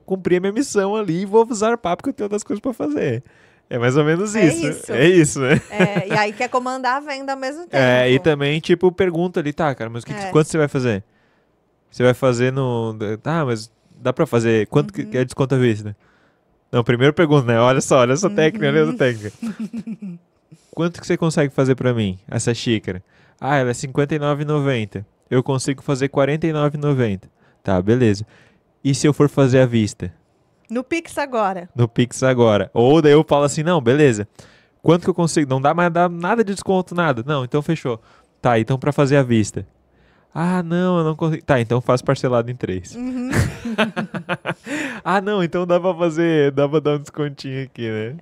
cumprir a minha missão ali e vou usar papo porque eu tenho outras coisas pra fazer. É mais ou menos isso. É isso, né? E aí quer comandar a venda ao mesmo tempo. E também, tipo, pergunta ali, tá, cara, mas quanto você vai fazer? Você vai fazer no... Tá, mas dá pra fazer... Quanto que é desconto à vista? Não, primeiro pergunta, né? Olha essa técnica, olha essa técnica. Quanto que você consegue fazer pra mim, essa xícara? Ela é R$ 59,90. Eu consigo fazer R$ 49,90. Tá, beleza. E se eu for fazer à vista? No Pix agora. No Pix agora. Ou daí eu falo assim, não, beleza. Quanto que eu consigo? Não dá mais nada de desconto, nada. Não, então fechou. Tá, então pra fazer à vista. Não, eu não consigo. Tá, então faz parcelado em 3. Não, então dá pra dar um descontinho aqui, né?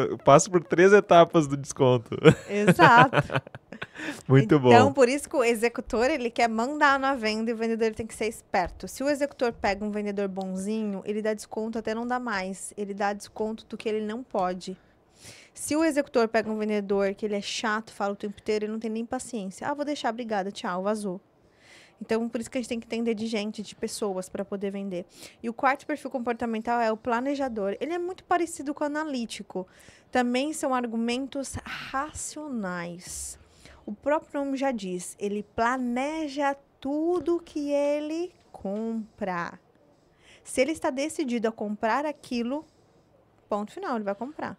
Eu passo por 3 etapas do desconto. Exato. Muito bom. Então, por isso que o executor, ele quer mandar na venda e o vendedor tem que ser esperto. Se o executor pega um vendedor bonzinho, ele dá desconto até não dá mais. Ele dá desconto do que ele não pode. Se o executor pega um vendedor que ele é chato, fala o tempo inteiro, ele não tem nem paciência. Vou deixar, obrigada, tchau, vazou. Então, por isso que a gente tem que entender de gente, de pessoas, para poder vender. E o quarto perfil comportamental é o planejador. Ele é muito parecido com o analítico. Também são argumentos racionais. O próprio nome já diz, ele planeja tudo que ele compra. Se ele está decidido a comprar aquilo, ponto final, ele vai comprar.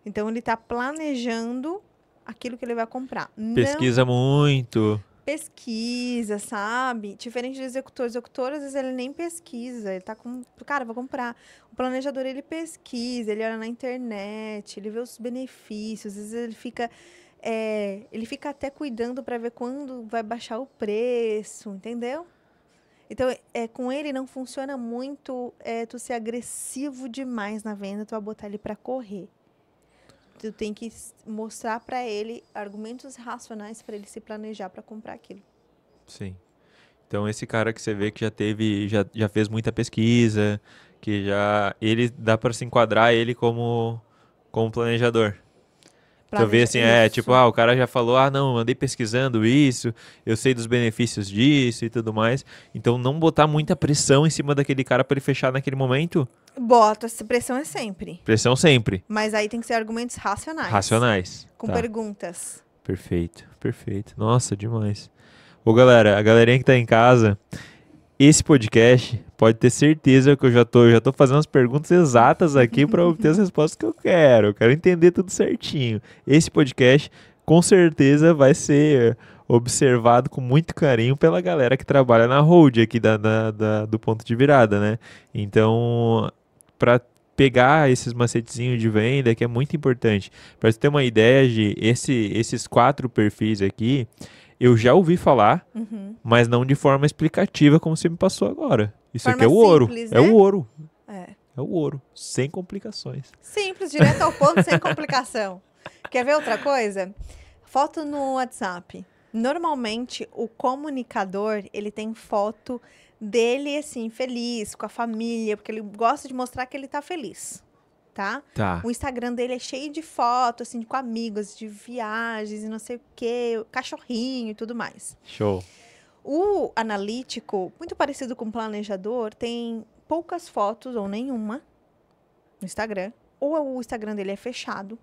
Então, ele está planejando aquilo que ele vai comprar. Pesquisa muito. Pesquisa, sabe? Diferente do executor. O executor, às vezes, ele nem pesquisa. Ele tá com... Cara, vou comprar. O planejador, ele pesquisa, ele olha na internet, ele vê os benefícios. Às vezes, ele fica até cuidando para ver quando vai baixar o preço, entendeu? Então, com ele não funciona muito tu ser agressivo demais na venda, tu vai botar ele para correr. Tu tem que mostrar para ele argumentos racionais para ele se planejar para comprar aquilo. Sim. Então, esse cara que você vê que já fez muita pesquisa, que ele dá para se enquadrar ele como planejador. Tu vê assim, tipo, o cara já falou, não, andei pesquisando isso, eu sei dos benefícios disso e tudo mais. Então, não botar muita pressão em cima daquele cara pra ele fechar naquele momento. Bota, pressão é sempre. Pressão sempre. Mas aí tem que ser argumentos racionais. Racionais. Com perguntas. Perfeito, perfeito. Nossa, demais. Ô, galera, a galerinha que tá em casa, esse podcast, pode ter certeza que eu já tô fazendo as perguntas exatas aqui para obter as respostas que eu quero. Eu quero entender tudo certinho. Esse podcast, com certeza, vai ser observado com muito carinho pela galera que trabalha na hold aqui do ponto de virada, né? Então, para pegar esses macetezinhos de venda, que é muito importante. Para você ter uma ideia de esses 4 perfis aqui, eu já ouvi falar, mas não de forma explicativa como você me passou agora. Isso forma aqui é o ouro. Simples, É o ouro. É o ouro, sem complicações. Simples, direto ao ponto, sem complicação. Quer ver outra coisa? Foto no WhatsApp. Normalmente, o comunicador, ele tem foto dele, assim, feliz, com a família, porque ele gosta de mostrar que ele tá feliz, tá? O Instagram dele é cheio de fotos, assim, com amigos, de viagens e não sei o quê, cachorrinho e tudo mais. Show. O analítico, muito parecido com o planejador, tem poucas fotos ou nenhuma no Instagram, ou o Instagram dele é fechado.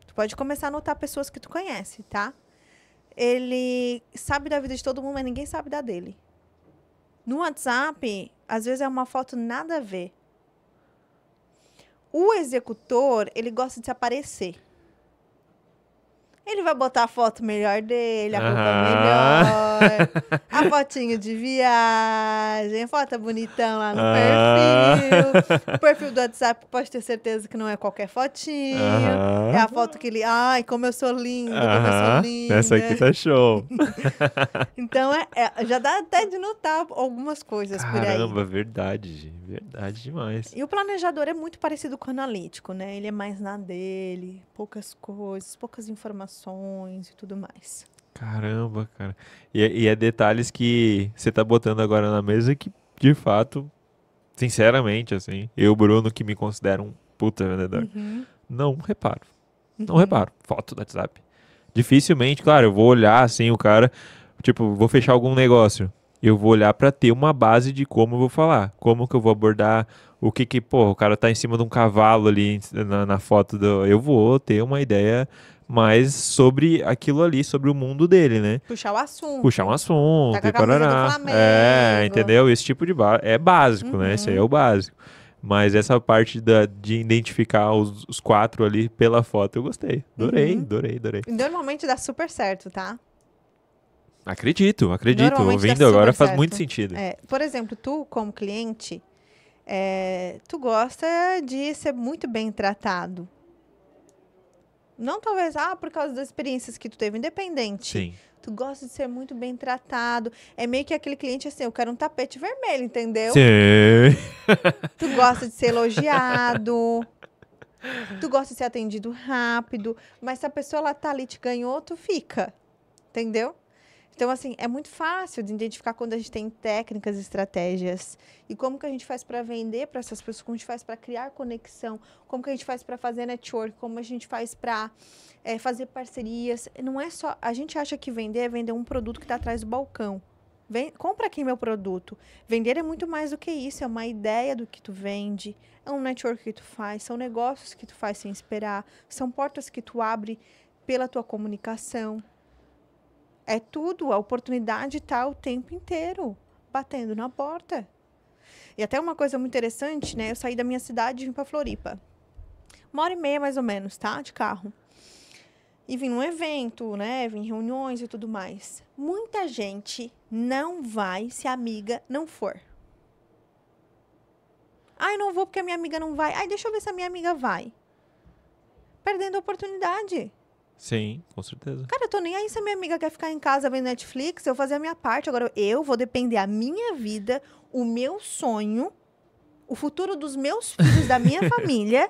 Tu pode começar a notar pessoas que tu conhece, tá? Ele sabe da vida de todo mundo, mas ninguém sabe da dele. No WhatsApp, às vezes é uma foto nada a ver. O executor, ele gosta de se aparecer. Ele vai botar a foto melhor dele, a roupa melhor, a fotinho de viagem, a foto bonitão lá no perfil. O perfil do WhatsApp pode ter certeza que não é qualquer fotinho. É a foto que ele... Ai, como eu sou lindo, como eu sou linda. Essa aqui tá show. Então, já dá até de notar algumas coisas por aí. Caramba, verdade. Verdade demais. E o planejador é muito parecido com o analítico, né? Ele é mais na dele, poucas coisas, poucas informações e tudo mais. Caramba, cara. E é detalhes que você tá botando agora na mesa que, de fato, sinceramente, assim, eu, Bruno, que me considero um puta vendedor, não reparo. Não reparo. Foto do WhatsApp. Dificilmente, claro, eu vou olhar, assim, o cara, tipo, vou fechar algum negócio. Eu vou olhar pra ter uma base de como eu vou falar, como que eu vou abordar, o o cara tá em cima de um cavalo ali na foto eu vou ter uma ideia mais sobre aquilo ali, sobre o mundo dele, né? Puxar o assunto. Puxar um assunto, tá com a camisa do Flamengo. Entendeu? Esse tipo de é básico, né? Esse aí é o básico. Mas essa parte de identificar os 4 ali pela foto, eu gostei. Adorei. Normalmente dá super certo, tá? Acredito. Ouvindo agora faz muito sentido. Por exemplo, tu, como cliente, tu gosta de ser muito bem tratado. Não talvez, por causa das experiências que tu teve, independente. Sim. Tu gosta de ser muito bem tratado. É meio que aquele cliente assim, eu quero um tapete vermelho, entendeu? Sim. Tu gosta de ser elogiado. Tu gosta de ser atendido rápido. Mas se a pessoa ela tá ali, te ganhou, tu fica. Entendeu? Então, assim, é muito fácil de identificar quando a gente tem técnicas e estratégias. E como que a gente faz para vender para essas pessoas, como a gente faz para criar conexão, como que a gente faz para fazer network, como a gente faz para fazer parcerias. Não é só... A gente acha que vender é vender um produto que está atrás do balcão. Compra aqui meu produto. Vender é muito mais do que isso. É uma ideia do que tu vende. É um network que tu faz. São negócios que tu faz sem esperar. São portas que tu abre pela tua comunicação. É tudo, a oportunidade está o tempo inteiro batendo na porta. E até uma coisa muito interessante, né? Eu saí da minha cidade e vim para Floripa. 1h30 mais ou menos, tá? De carro. E vim num evento, né? Vim em reuniões e tudo mais. Muita gente não vai se a amiga não for. Eu não vou porque a minha amiga não vai. Deixa eu ver se a minha amiga vai. Perdendo a oportunidade. Sim, com certeza. Cara, eu tô nem aí se a minha amiga quer ficar em casa vendo Netflix, eu vou fazer a minha parte. Agora, eu vou depender a minha vida, o meu sonho, o futuro dos meus filhos, da minha família,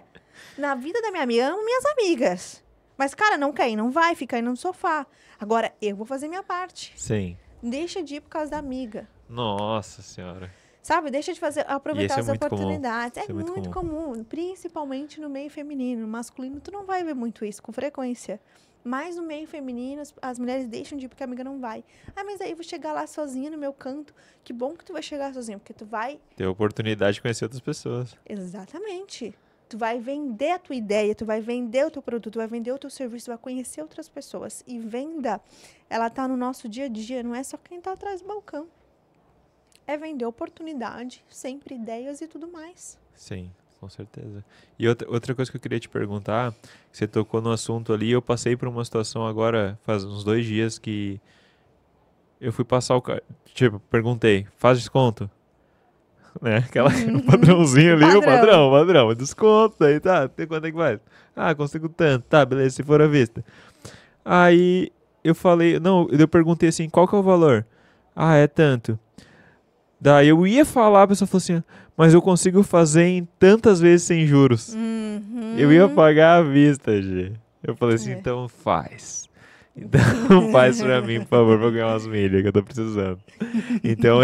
na vida da minha amiga, amo minhas amigas. Mas, cara, não quer ir, não vai, fica aí no sofá. Agora, eu vou fazer minha parte. Sim. Deixa de ir por causa da amiga. Nossa Senhora. Sabe? Deixa de aproveitar esse é as muito comum. oportunidades. É Isso é muito muito comum, principalmente no meio feminino. No masculino, tu não vai ver muito isso com frequência. Mas no meio feminino, as mulheres deixam de ir porque a amiga não vai. Ah, mas aí eu vou chegar lá sozinha no meu canto. Que bom que tu vai chegar sozinha, porque tu vai... Ter a oportunidade de conhecer outras pessoas. Exatamente. Tu vai vender a tua ideia, tu vai vender o teu produto, tu vai vender o teu serviço, tu vai conhecer outras pessoas. E venda, ela tá no nosso dia a dia, não é só quem tá atrás do balcão. É vender oportunidade, sempre ideias e tudo mais. Sim, com certeza. E outra coisa que eu queria te perguntar, você tocou no assunto ali, eu passei por uma situação agora, faz uns 2 dias, que eu fui passar o cartão, tipo, perguntei, faz desconto? Né? Aquela, o padrãozinho ali, o padrão, desconto, aí tá, tem quanto é que vai? Ah, consigo tanto, tá, beleza, se for à vista. Aí eu falei, não, eu perguntei assim, qual que é o valor? Ah, é tanto. Daí eu ia falar, a pessoa falou assim, mas eu consigo fazer em tantas vezes sem juros. Eu ia pagar à vista, Gê. Eu falei assim, então faz. Então faz pra mim, por favor, pra eu ganhar umas milhas que eu tô precisando. Então,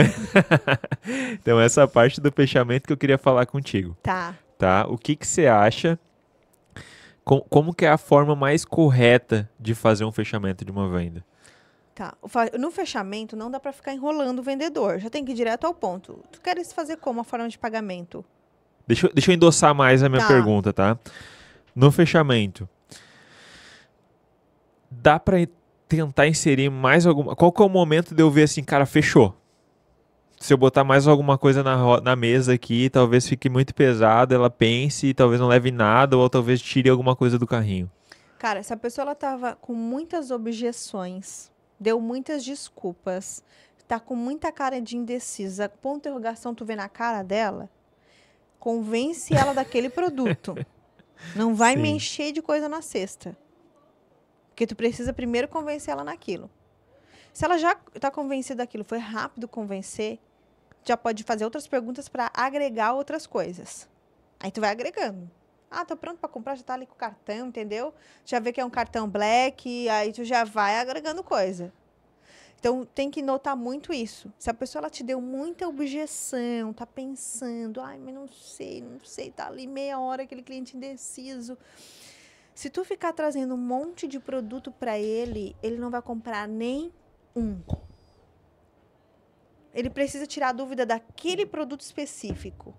então essa parte do fechamento que eu queria falar contigo. Tá? O que você acha? Como que é a forma mais correta de fazer um fechamento de uma venda? Tá. No fechamento, não dá para ficar enrolando o vendedor. Já tem que ir direto ao ponto. Tu queres fazer como a forma de pagamento? Deixa eu endossar mais a minha pergunta, tá? No fechamento, dá para tentar inserir mais alguma... Qual que é o momento de eu ver assim, cara, fechou? Se eu botar mais alguma coisa na mesa aqui, talvez fique muito pesado, ela pense, talvez não leve nada, ou talvez tire alguma coisa do carrinho. Cara, se a pessoa ela tava com muitas objeções, deu muitas desculpas, tá com muita cara de indecisa, ponto de interrogação tu vê na cara dela, convence ela daquele produto. Não vai me encher de coisa na cesta. Porque tu precisa primeiro convencer ela naquilo. Se ela já tá convencida daquilo, foi rápido convencer, já pode fazer outras perguntas para agregar outras coisas. Aí tu vai agregando. Ah, tô pronto para comprar, já tá ali com o cartão, entendeu? Já vê que é um cartão Black, aí tu já vai agregando coisa. Então, tem que notar muito isso. Se a pessoa ela te deu muita objeção, tá pensando, ai, mas não sei, tá ali meia hora aquele cliente indeciso. Se tu ficar trazendo um monte de produto para ele, ele não vai comprar nem um. Ele precisa tirar a dúvida daquele produto específico.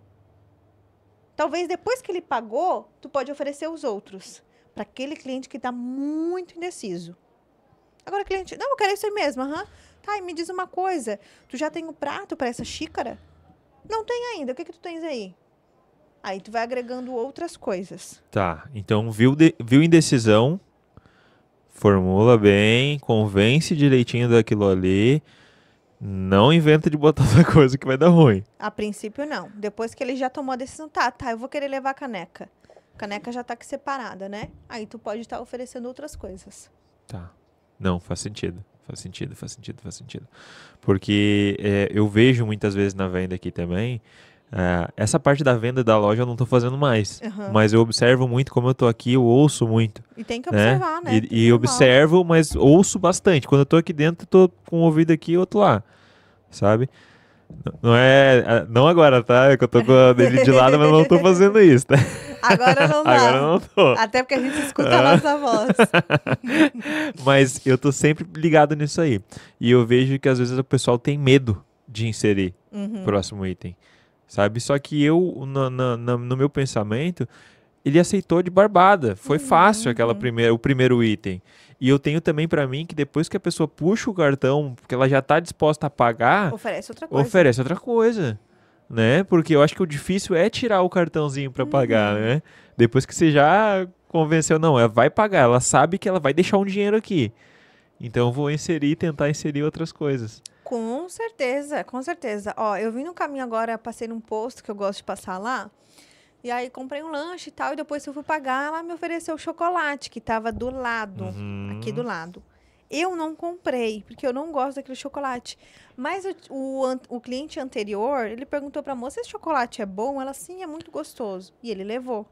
Talvez depois que ele pagou, tu pode oferecer os outros. Para aquele cliente que está muito indeciso. Agora o cliente, não, eu quero isso aí mesmo. Tá, e me diz uma coisa. Tu já tem um prato para essa xícara? Não tem ainda. O que tu tens aí? Aí tu vai agregando outras coisas. Tá, então viu indecisão, formula bem, convence direitinho daquilo ali, não inventa de botar outra coisa que vai dar ruim. A princípio não. Depois que ele já tomou a decisão, tá, eu vou querer levar a caneca. A caneca já tá aqui separada, né? Aí tu pode estar oferecendo outras coisas. Tá. Não, faz sentido. Faz sentido. Porque eu vejo muitas vezes na venda aqui também, essa parte da venda da loja eu não tô fazendo mais. Mas eu observo muito, como eu tô aqui, eu ouço muito. E tem que observar, né? E observo, mas ouço bastante. Quando eu tô aqui dentro, eu tô com um ouvido aqui e outro lá. Sabe? Não agora, tá? É que eu tô com ele de lado, mas não tô fazendo isso, tá? Agora não dá. Agora não tô. Até porque a gente escuta a nossa voz. Mas eu tô sempre ligado nisso aí. E eu vejo que às vezes o pessoal tem medo de inserir o próximo item. Sabe? Só que eu, no meu pensamento, ele aceitou de barbada. Foi fácil o primeiro item. E eu tenho também pra mim que depois que a pessoa puxa o cartão, porque ela já tá disposta a pagar, oferece outra coisa. Né? Porque eu acho que o difícil é tirar o cartãozinho pra pagar, né? Depois que você já convenceu, não, ela vai pagar, ela sabe que ela vai deixar um dinheiro aqui. Então eu vou tentar inserir outras coisas. Com certeza, com certeza. Ó, eu vim no caminho agora, passei num posto que eu gosto de passar lá. E aí comprei um lanche e tal, e depois eu fui pagar, ela me ofereceu chocolate, que tava do lado, aqui do lado. Eu não comprei, porque eu não gosto daquele chocolate. Mas o cliente anterior, ele perguntou pra moça, esse chocolate é bom? Ela, sim, é muito gostoso. E ele levou.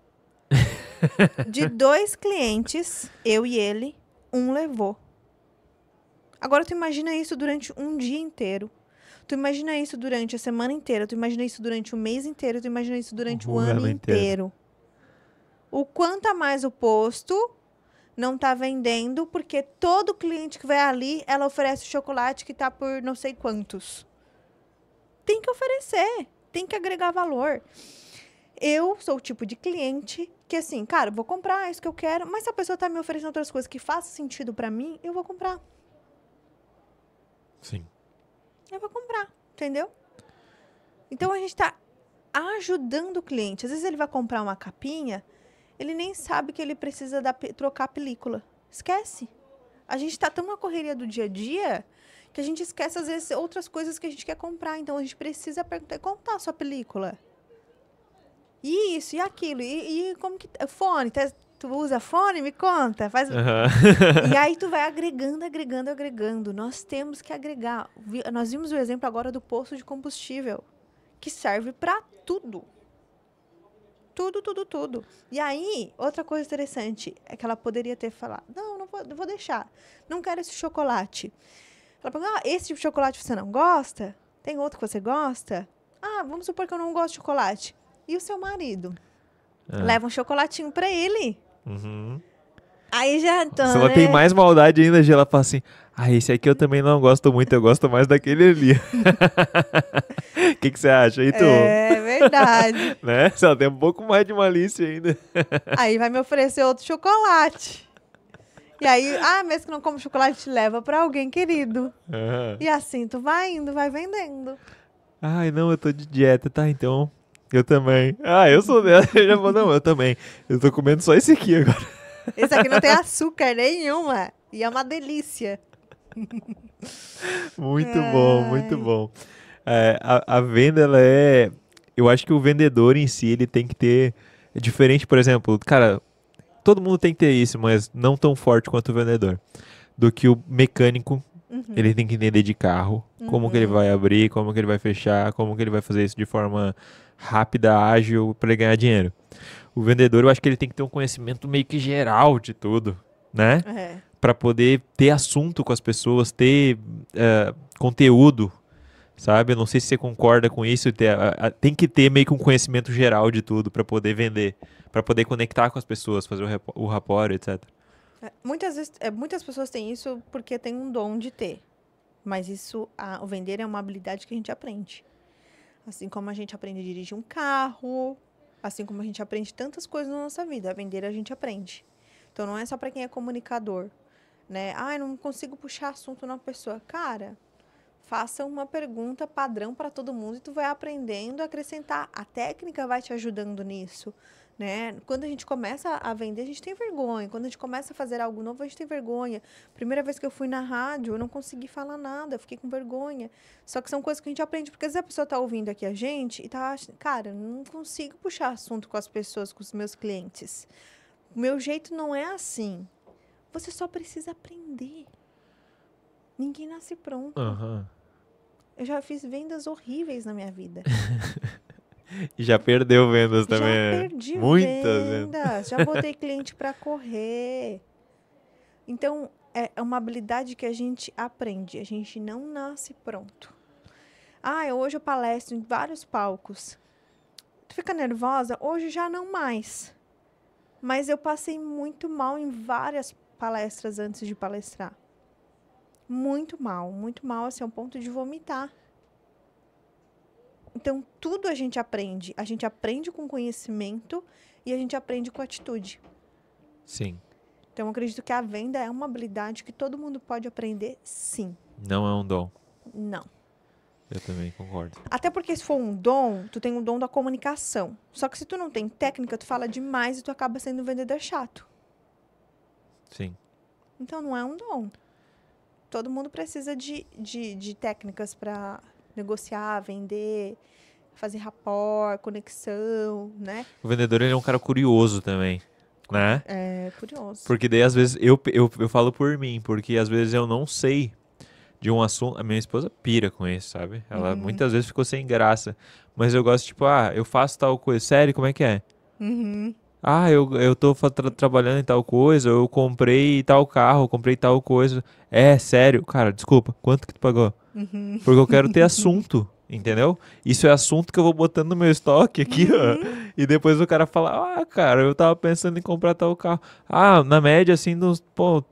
De 2 clientes, eu e ele, um levou. Agora tu imagina isso durante um dia inteiro. Tu imagina isso durante a semana inteira, tu imagina isso durante o mês inteiro, tu imagina isso durante o O ano ano inteiro. inteiro. O quanto a mais o posto não tá vendendo, porque todo cliente que vai ali, ela oferece o chocolate que tá por não sei quantos. Tem que oferecer, tem que agregar valor. Eu sou o tipo de cliente que assim, cara, vou comprar isso que eu quero, mas se a pessoa tá me oferecendo outras coisas que façam sentido pra mim, eu vou comprar. Sim. Eu vou comprar, entendeu? Então a gente tá ajudando o cliente. Às vezes ele vai comprar uma capinha, ele nem sabe que ele precisa trocar a película. Esquece. A gente tá tão na correria do dia a dia que a gente esquece, às vezes, outras coisas que a gente quer comprar. Então a gente precisa perguntar, como tá a sua película? E isso, e aquilo, e como que... Fone, tu usa fone? Me conta. Faz... E aí tu vai agregando, agregando, agregando. Nós temos que agregar. Nós vimos o exemplo agora do posto de combustível, que serve para tudo. Tudo, tudo, tudo. E aí, outra coisa interessante é que ela poderia ter falado, não vou deixar. Não quero esse chocolate. Ela falou, esse tipo de chocolate você não gosta? Tem outro que você gosta? Vamos supor que eu não gosto de chocolate. E o seu marido? Leva um chocolatinho pra ele. Uhum. Aí já... Então, se ela tem mais maldade ainda, ela fala assim, esse aqui eu também não gosto muito, eu gosto mais daquele ali. O que você acha? E tu? É verdade. Né? Se ela tem um pouco mais de malícia ainda. Aí vai me oferecer outro chocolate. E aí, mesmo que não come chocolate, leva pra alguém querido. E assim, tu vai indo, vai vendendo. Não, eu tô de dieta, tá? Então, eu também. Eu sou dela. Eu já vou, não, eu também. Eu tô comendo só esse aqui agora. Esse aqui não tem açúcar nenhuma. E é uma delícia. Muito bom, muito bom. A venda, ela é... Eu acho que o vendedor em si, ele tem que ter... É diferente, por exemplo, cara... Todo mundo tem que ter isso, mas não tão forte quanto o vendedor. Do que o mecânico, ele tem que entender de carro. Como que ele vai abrir, como que ele vai fechar, como que ele vai fazer isso de forma rápida, ágil, para ele ganhar dinheiro. O vendedor, eu acho que ele tem que ter um conhecimento meio que geral de tudo, né? Para poder ter assunto com as pessoas, ter conteúdo, sabe? Eu não sei se você concorda com isso. Tem que ter meio que um conhecimento geral de tudo para poder vender, para poder conectar com as pessoas, fazer o rapport, etc. Muitas pessoas têm isso porque tem um dom de ter. Mas o vender é uma habilidade que a gente aprende. Assim como a gente aprende a dirigir um carro, assim como a gente aprende tantas coisas na nossa vida. A vender a gente aprende. Então não é só para quem é comunicador, né? Eu não consigo puxar assunto na pessoa. Cara, faça uma pergunta padrão para todo mundo e tu vai aprendendo a acrescentar. A técnica vai te ajudando nisso, né? Quando a gente começa a vender, a gente tem vergonha. Quando a gente começa a fazer algo novo, a gente tem vergonha. Primeira vez que eu fui na rádio, eu não consegui falar nada, eu fiquei com vergonha. Só que são coisas que a gente aprende, porque às vezes a pessoa tá ouvindo aqui a gente e tá achando, cara, eu não consigo puxar assunto com as pessoas, com os meus clientes. O meu jeito não é assim. Você só precisa aprender. Ninguém nasce pronto. Eu já fiz vendas horríveis na minha vida. E já perdeu vendas também. Já perdi muitas vendas. Já botei cliente para correr. Então, é uma habilidade que a gente aprende. A gente não nasce pronto. Hoje eu palestro em vários palcos. Tu fica nervosa? Hoje já não mais. Mas eu passei muito mal em várias palestras antes de palestrar. Muito mal, assim, ao ponto de vomitar. Então, tudo a gente aprende. A gente aprende com conhecimento e a gente aprende com atitude. Sim. Então, eu acredito que a venda é uma habilidade que todo mundo pode aprender, sim. Não é um dom. Não. Eu também concordo. Até porque se for um dom, tu tem um dom da comunicação. Só que se tu não tem técnica, tu fala demais e tu acaba sendo um vendedor chato. Sim. Então, não é um dom. Todo mundo precisa de técnicas para negociar, vender, fazer rapport, conexão, né? O vendedor, ele é um cara curioso também, né? É, curioso. Porque daí, às vezes, eu falo por mim, porque às vezes eu não sei de um assunto. A minha esposa pira com isso, sabe? Ela muitas vezes ficou sem graça. Mas eu gosto, tipo, eu faço tal coisa. Sério, como é que é? Eu tô trabalhando em tal coisa, eu comprei tal carro, comprei tal coisa. É, sério? Cara, desculpa, quanto que tu pagou? Porque eu quero ter assunto, entendeu? Isso é assunto que eu vou botando no meu estoque aqui, ó. E depois o cara fala, cara, eu tava pensando em comprar tal carro. Na média, assim,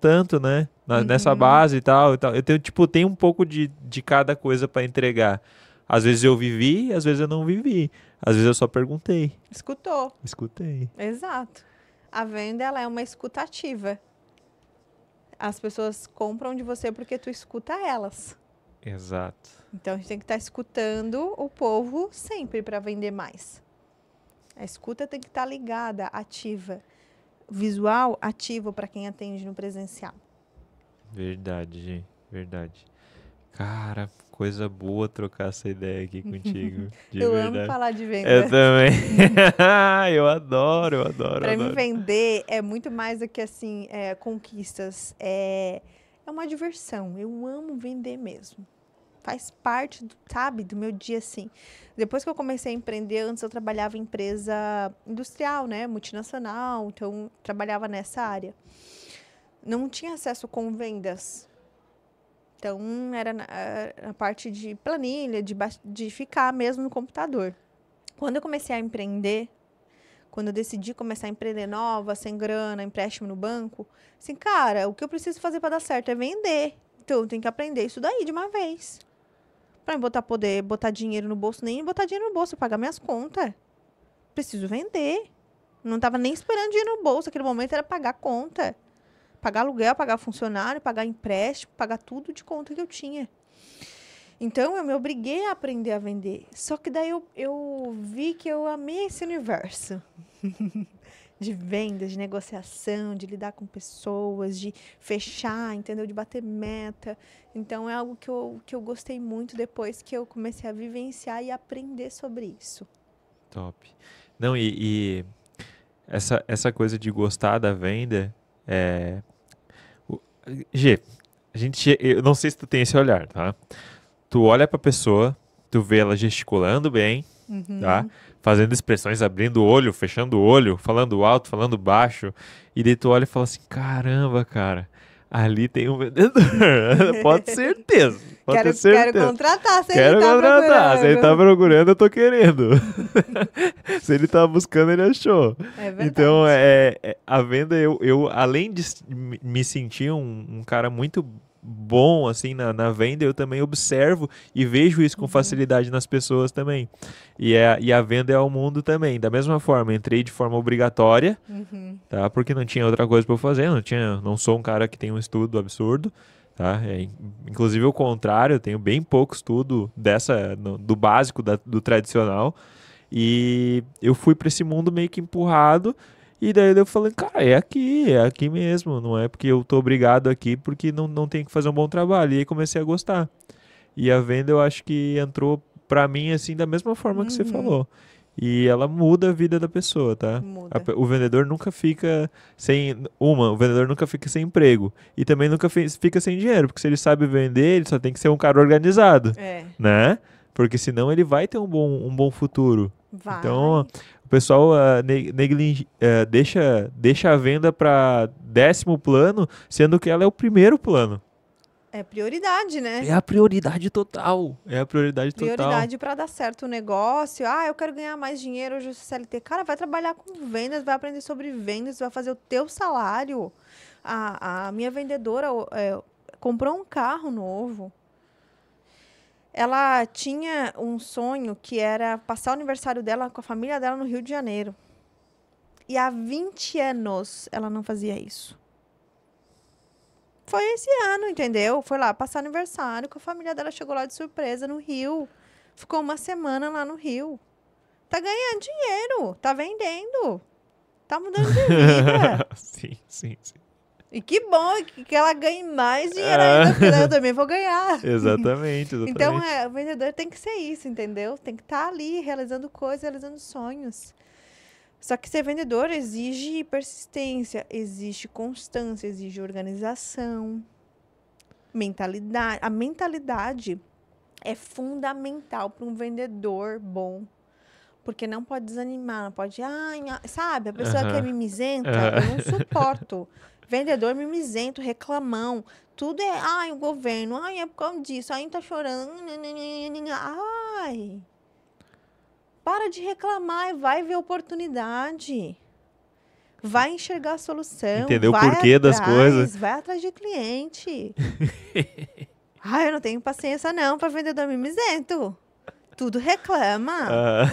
tanto, né? Nessa base e tal, e tal. Eu tenho, tem um pouco de cada coisa pra entregar. Às vezes eu vivi, às vezes eu não vivi. Às vezes eu só perguntei. Escutei. Exato. A venda, ela é uma escutativa. As pessoas compram de você porque tu escuta elas. Exato. Então, a gente tem que estar escutando o povo sempre para vender mais. A escuta tem que estar ligada, ativa. Visual, ativo para quem atende no presencial. Verdade, verdade. Cara, coisa boa trocar essa ideia aqui contigo. Eu amo falar de venda. Eu também. Eu adoro. Para mim, vender é muito mais do que, assim, conquistas. É uma diversão. Eu amo vender mesmo. Faz parte, do meu dia, assim. Depois que eu comecei a empreender, antes eu trabalhava em empresa industrial, né? Multinacional. Então, trabalhava nessa área. Não tinha acesso com vendas. Então, era na parte de planilha, de ficar mesmo no computador. Quando eu comecei a empreender, quando eu decidi começar a empreender nova, sem grana, empréstimo no banco, assim, cara, o que eu preciso fazer para dar certo é vender. Então, eu tenho que aprender isso daí de uma vez. Para poder botar dinheiro no bolso, nem botar dinheiro no bolso, pagar minhas contas. Preciso vender. Não estava nem esperando dinheiro no bolso. Aquele momento era pagar conta. Pagar aluguel, pagar funcionário, pagar empréstimo, pagar tudo de conta que eu tinha. Então, eu me obriguei a aprender a vender. Só que daí eu vi que eu amei esse universo. De vendas, de negociação, de lidar com pessoas, de fechar, entendeu? De bater meta. Então, é algo que eu gostei muito depois que eu comecei a vivenciar e aprender sobre isso. Top. Não, e essa coisa de gostar da venda Gê, eu não sei se tu tem esse olhar, tá? Tu olha pra pessoa, tu vê ela gesticulando bem, tá? Fazendo expressões, abrindo o olho, fechando o olho, falando alto, falando baixo. E daí tu olha e fala assim, caramba, cara, ali tem um vendedor. Pode ter certeza. Quero contratar, se Quero ele tá contratar. procurando. Se ele tá procurando, eu tô querendo. Se ele tá buscando, ele achou. É verdade. Então, a venda, eu além de me sentir um cara muito bom, assim, na venda, eu também observo e vejo isso com facilidade nas pessoas também. E a venda é ao mundo também. Da mesma forma, entrei de forma obrigatória, tá? Porque não tinha outra coisa para eu fazer, não sou um cara que tem um estudo absurdo, tá? Inclusive o contrário, eu tenho bem pouco estudo do básico, do tradicional, e eu fui para esse mundo meio que empurrado. E daí eu falei, cara, é aqui mesmo, não é porque eu tô obrigado aqui, porque não tenho que fazer um bom trabalho. E aí comecei a gostar. E a venda eu acho que entrou pra mim assim da mesma forma que você falou. E ela muda a vida da pessoa, tá? Muda. O vendedor nunca fica o vendedor nunca fica sem emprego. E também nunca fica sem dinheiro, porque se ele sabe vender, ele só tem que ser um cara organizado, né? Porque senão ele vai ter um bom futuro. Vai. Então, o pessoal deixa a venda para 10º plano, sendo que ela é o primeiro plano. É prioridade, né? É a prioridade total. Prioridade para dar certo o negócio. Eu quero ganhar mais dinheiro hoje, CLT. Cara, vai trabalhar com vendas, vai aprender sobre vendas, vai fazer o teu salário. A minha vendedora comprou um carro novo. Ela tinha um sonho que era passar o aniversário dela com a família dela no Rio de Janeiro. E há 20 anos ela não fazia isso. Foi esse ano, entendeu? Foi lá passar aniversário com a família dela, chegou lá de surpresa no Rio. Ficou uma semana lá no Rio. Tá ganhando dinheiro, tá vendendo. Tá mudando de vida. Sim. E que bom que ela ganhe mais dinheiro ainda, porque eu também vou ganhar. Exatamente. Então, o vendedor tem que ser isso, entendeu? Tem que estar ali realizando coisas, realizando sonhos. Só que ser vendedor exige persistência, exige constância, exige organização, mentalidade. A mentalidade é fundamental para um vendedor bom. Porque não pode desanimar, não pode... sabe, a pessoa que é mimizenta, eu não suporto. Vendedor mimizento, reclamão. Tudo é, ai, o governo, ai, é por causa disso, ai, tá chorando. Ai. Para de reclamar e vai ver oportunidade. Vai enxergar a solução. Entender o vai porquê das coisas. Vai atrás de cliente. Ai, eu não tenho paciência não para vendedor mimizento. Tudo reclama. Ah,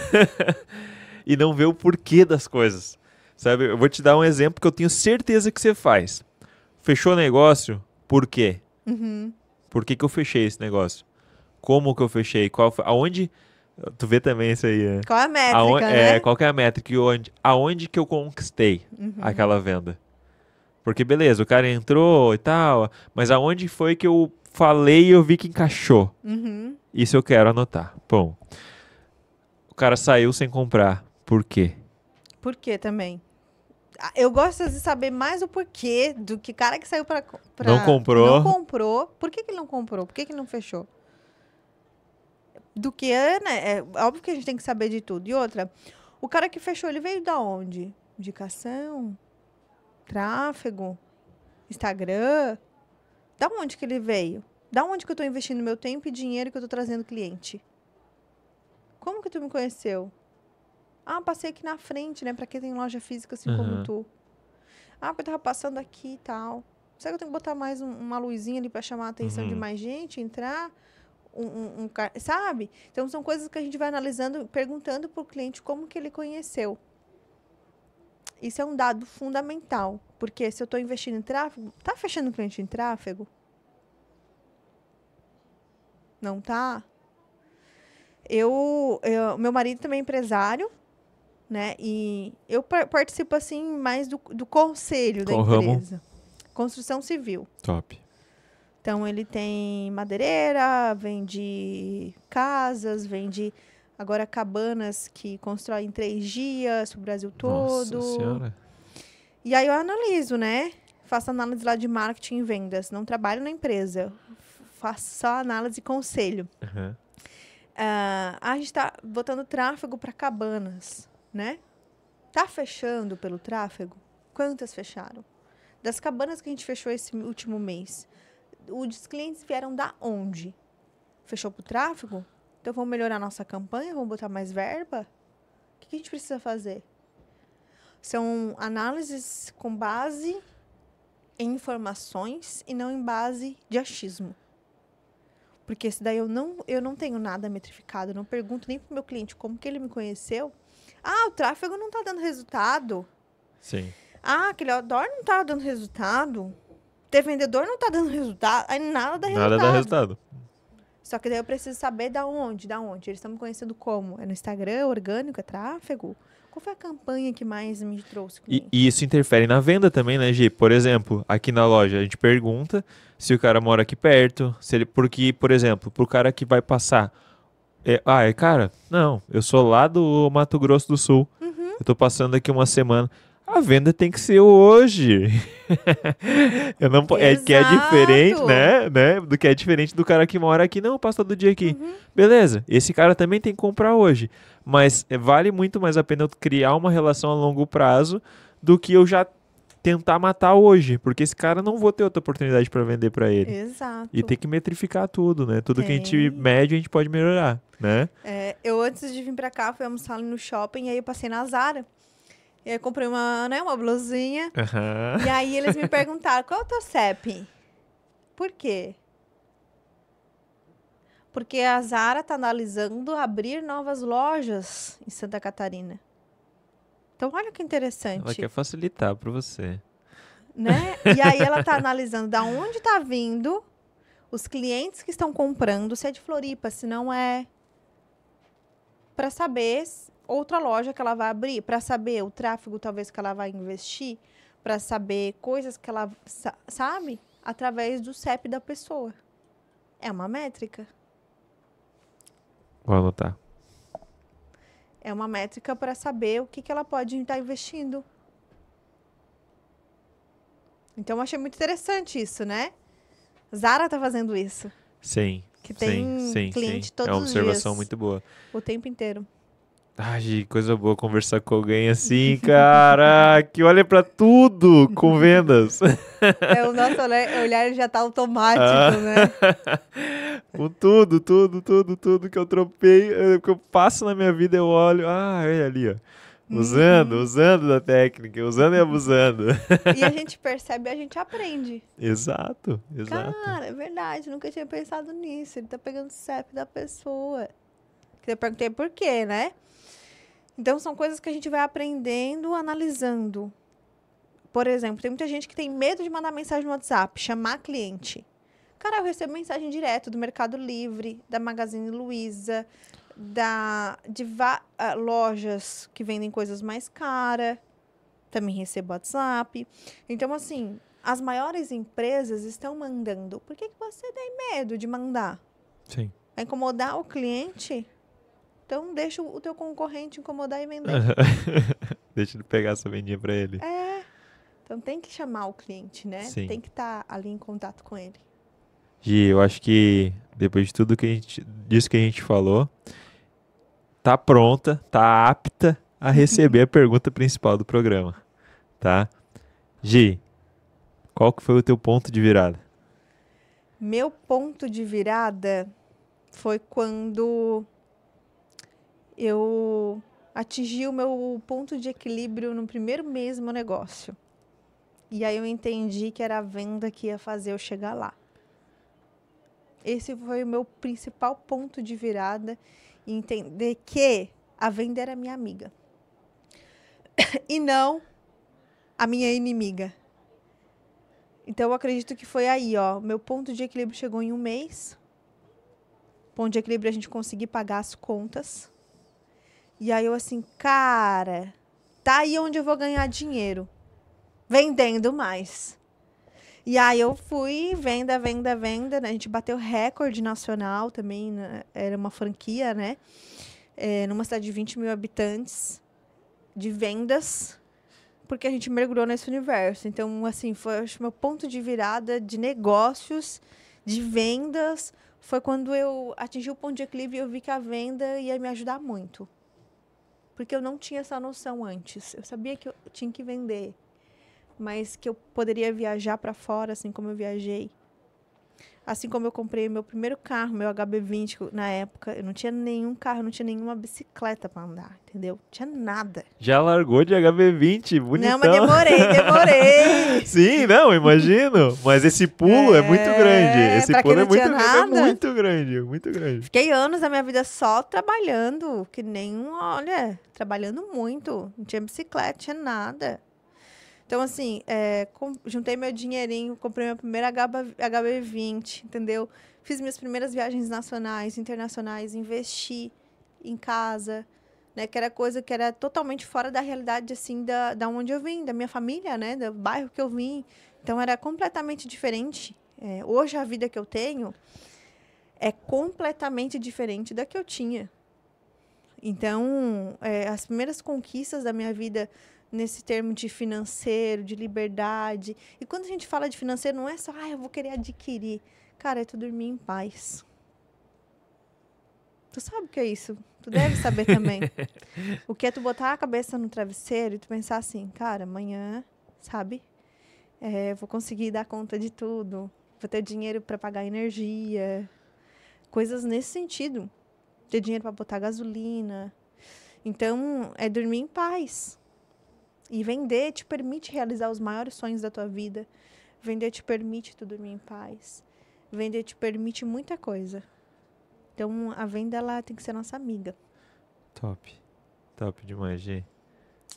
e não vê o porquê das coisas. Sabe? Eu vou te dar um exemplo que eu tenho certeza que você faz. Fechou o negócio, por quê? Uhum. Por que que eu fechei esse negócio? Como que eu fechei? Aonde... Tu vê também isso aí, né? Qual a métrica, né? Qual que é a métrica? Aonde que eu conquistei aquela venda? Porque beleza, o cara entrou e tal, mas aonde foi que eu falei e eu vi que encaixou? Uhum. Isso eu quero anotar. Bom, o cara saiu sem comprar. Por quê? Por quê também? Eu gosto de saber mais o porquê do que cara que saiu pra Não comprou. Não comprou. Por que ele não comprou? Por que ele não fechou? Do que, né? É óbvio que a gente tem que saber de tudo. E outra, o cara que fechou, ele veio da onde? Indicação? Tráfego? Instagram? Da onde que ele veio? Da onde que eu tô investindo meu tempo e dinheiro que eu tô trazendo cliente? Como que tu me conheceu? Ah, passei aqui na frente, né? Pra quem tem loja física assim como tu. Ah, porque eu tava passando aqui e tal. Será que eu tenho que botar mais uma luzinha ali pra chamar a atenção de mais gente, entrar? Sabe? Então, são coisas que a gente vai analisando, perguntando pro cliente como que ele conheceu. Isso é um dado fundamental. Porque se eu tô investindo em tráfego, tá fechando cliente em tráfego? Não tá? Meu marido também é empresário, né? E eu participo, assim, mais do conselho da empresa. Construção civil. Top. Então, ele tem madeireira, vende casas, vende agora cabanas que constrói em 3 dias pro Brasil todo. Nossa Senhora. E aí eu analiso, né? Faço análise lá de marketing e vendas. Não trabalho na empresa. Faço só análise e conselho. A gente tá botando tráfego para cabanas, né? Tá fechando pelo tráfego? Quantas fecharam? Das cabanas que a gente fechou esse último mês, os clientes vieram da onde? Fechou pro tráfego? Então vamos melhorar nossa campanha? Vamos botar mais verba? O que a gente precisa fazer? São análises com base em informações e não em base de achismo. Porque esse daí eu não tenho nada metrificado. Eu não pergunto nem pro meu cliente como que ele me conheceu. Ah, o tráfego não tá dando resultado. Sim. Ah, aquele outdoor não tá dando resultado. Ter vendedor não tá dando resultado. Aí nada dá resultado. Nada dá resultado. Só que daí eu preciso saber da onde. Eles estão me conhecendo como? É no Instagram, orgânico, é tráfego? Qual foi a campanha que mais me trouxe cliente? E isso interfere na venda também, né, Gi? Por exemplo, aqui na loja, a gente pergunta se o cara mora aqui perto, porque, por exemplo, pro cara que vai passar, cara, não, eu sou lá do Mato Grosso do Sul, eu tô passando aqui uma semana, a venda tem que ser hoje. Que é diferente, né? Do que é diferente do cara que mora aqui. Não, passa todo dia aqui. Beleza, esse cara também tem que comprar hoje. Mas vale muito mais a pena eu criar uma relação a longo prazo do que eu já tentar matar hoje. Porque esse cara não vou ter outra oportunidade para vender para ele. Exato. E tem que metrificar tudo, né? Tudo que a gente mede, a gente pode melhorar, né? Eu, antes de vir para cá, fui almoçar ali no shopping e aí eu passei na Zara. E aí eu comprei uma blusinha. E aí eles me perguntaram, qual é o teu CEP? Por quê? Porque a Zara está analisando abrir novas lojas em Santa Catarina. Então, olha que interessante. Ela quer facilitar para você. Né? E aí ela está analisando de onde está vindo os clientes que estão comprando, se é de Floripa, se não é. Para saber outra loja que ela vai abrir, para saber o tráfego talvez que ela vai investir, para saber coisas que ela sabe através do CEP da pessoa. É uma métrica. Vou anotar. É uma métrica para saber o que ela pode estar investindo. Então, eu achei muito interessante isso, né? Zara tá fazendo isso. Sim. Que tem cliente todos os dias. É uma observação muito boa. O tempo inteiro. Ai, Gi, coisa boa conversar com alguém assim, cara, que olha pra tudo com vendas. O nosso olhar já tá automático, Ah, né? com tudo que eu tropei, que eu passo na minha vida, eu olho, olha ali, ó. Uhum. Usando da técnica, usando e abusando. E a gente percebe, a gente aprende. Exato, exato. Cara, é verdade, nunca tinha pensado nisso. Ele tá pegando o CEP da pessoa. Eu perguntei por quê, né? Então, são coisas que a gente vai aprendendo, analisando. Por exemplo, tem muita gente que tem medo de mandar mensagem no WhatsApp, chamar cliente. Cara, eu recebo mensagem direto do Mercado Livre, da Magazine Luiza, de lojas que vendem coisas mais caras. Também recebo WhatsApp. Então, assim, as maiores empresas estão mandando. Por que você tem medo de mandar? Sim. Vai incomodar o cliente? Então, deixa o teu concorrente incomodar e vender. Deixa ele pegar essa vendinha pra ele. Então, tem que chamar o cliente, né? Sim. Tem que estar ali em contato com ele. Gi, eu acho que depois de tudo disso que a gente falou, tá pronta, tá apta a receber a pergunta principal do programa, tá? Gi, qual que foi o teu ponto de virada? Meu ponto de virada foi quando eu atingi o meu ponto de equilíbrio no primeiro mês do meu negócio. E aí eu entendi que era a venda que ia fazer eu chegar lá. Esse foi o meu principal ponto de virada, entender que a venda era minha amiga. E não a minha inimiga. Então eu acredito que foi aí, ó. Meu ponto de equilíbrio chegou em um mês. Ponto de equilíbrio é a gente conseguir pagar as contas. E aí eu assim, cara, tá aí onde eu vou ganhar dinheiro. Vendendo mais. E aí eu fui, venda, né? A gente bateu recorde nacional também, né? Era uma franquia, né? Numa cidade de 20 mil habitantes, de vendas, porque a gente mergulhou nesse universo. Então, assim, foi acho, meu ponto de virada de negócios, de vendas, foi quando eu atingi o ponto de equilíbrio e eu vi que a venda ia me ajudar muito. Porque eu não tinha essa noção antes. Eu sabia que eu tinha que vender, mas que eu poderia viajar para fora, assim como eu viajei. Assim como eu comprei meu primeiro carro, meu HB20 na época, eu não tinha nenhum carro, eu não tinha nenhuma bicicleta para andar, entendeu? Não tinha nada. Já largou de HB20, bonitão. Não, mas demorei. Sim, não, imagino. Mas esse pulo é muito grande. Esse pra quem pulo não tinha nada. é muito grande, muito grande. Fiquei anos da minha vida só trabalhando, que nem, olha, trabalhando muito. Não tinha bicicleta, não tinha nada. Então, assim, juntei meu dinheirinho, comprei meu primeiro HB20, entendeu? Fiz minhas primeiras viagens nacionais, internacionais, investi em casa, né? Que era coisa que era totalmente fora da realidade, assim, da onde eu vim, da minha família, né? Do bairro que eu vim. Então, era completamente diferente. Hoje, a vida que eu tenho é completamente diferente da que eu tinha. Então, as primeiras conquistas da minha vida nesse termo de financeiro, de liberdade. E quando a gente fala de financeiro, não é só, eu vou querer adquirir. Cara, é tu dormir em paz. Tu sabe o que é isso? Tu deve saber também. O que é tu botar a cabeça no travesseiro e tu pensar assim, cara, amanhã, sabe? Vou conseguir dar conta de tudo. Vou ter dinheiro para pagar energia. Coisas nesse sentido. Ter dinheiro para botar gasolina. Então, é dormir em paz. E vender te permite realizar os maiores sonhos da tua vida. Vender te permite tu dormir em paz. Vender te permite muita coisa. Então, a venda, ela tem que ser nossa amiga. Top. Top demais, Gi.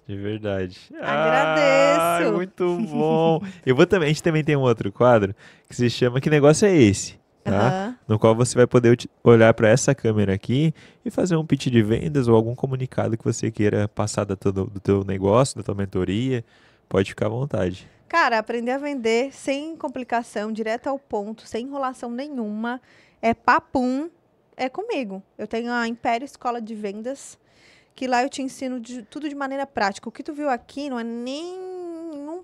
De verdade. Agradeço. Muito bom. A gente também tem um outro quadro que se chama Que Negócio é Esse? Tá? No qual você vai poder olhar para essa câmera aqui e fazer um pitch de vendas ou algum comunicado que você queira passar do teu negócio, da tua mentoria. Pode ficar à vontade. Cara, aprender a vender sem complicação, direto ao ponto, sem enrolação nenhuma, papum, é comigo. Eu tenho a Império Escola de Vendas, que lá eu te ensino tudo de maneira prática. O que tu viu aqui não é nem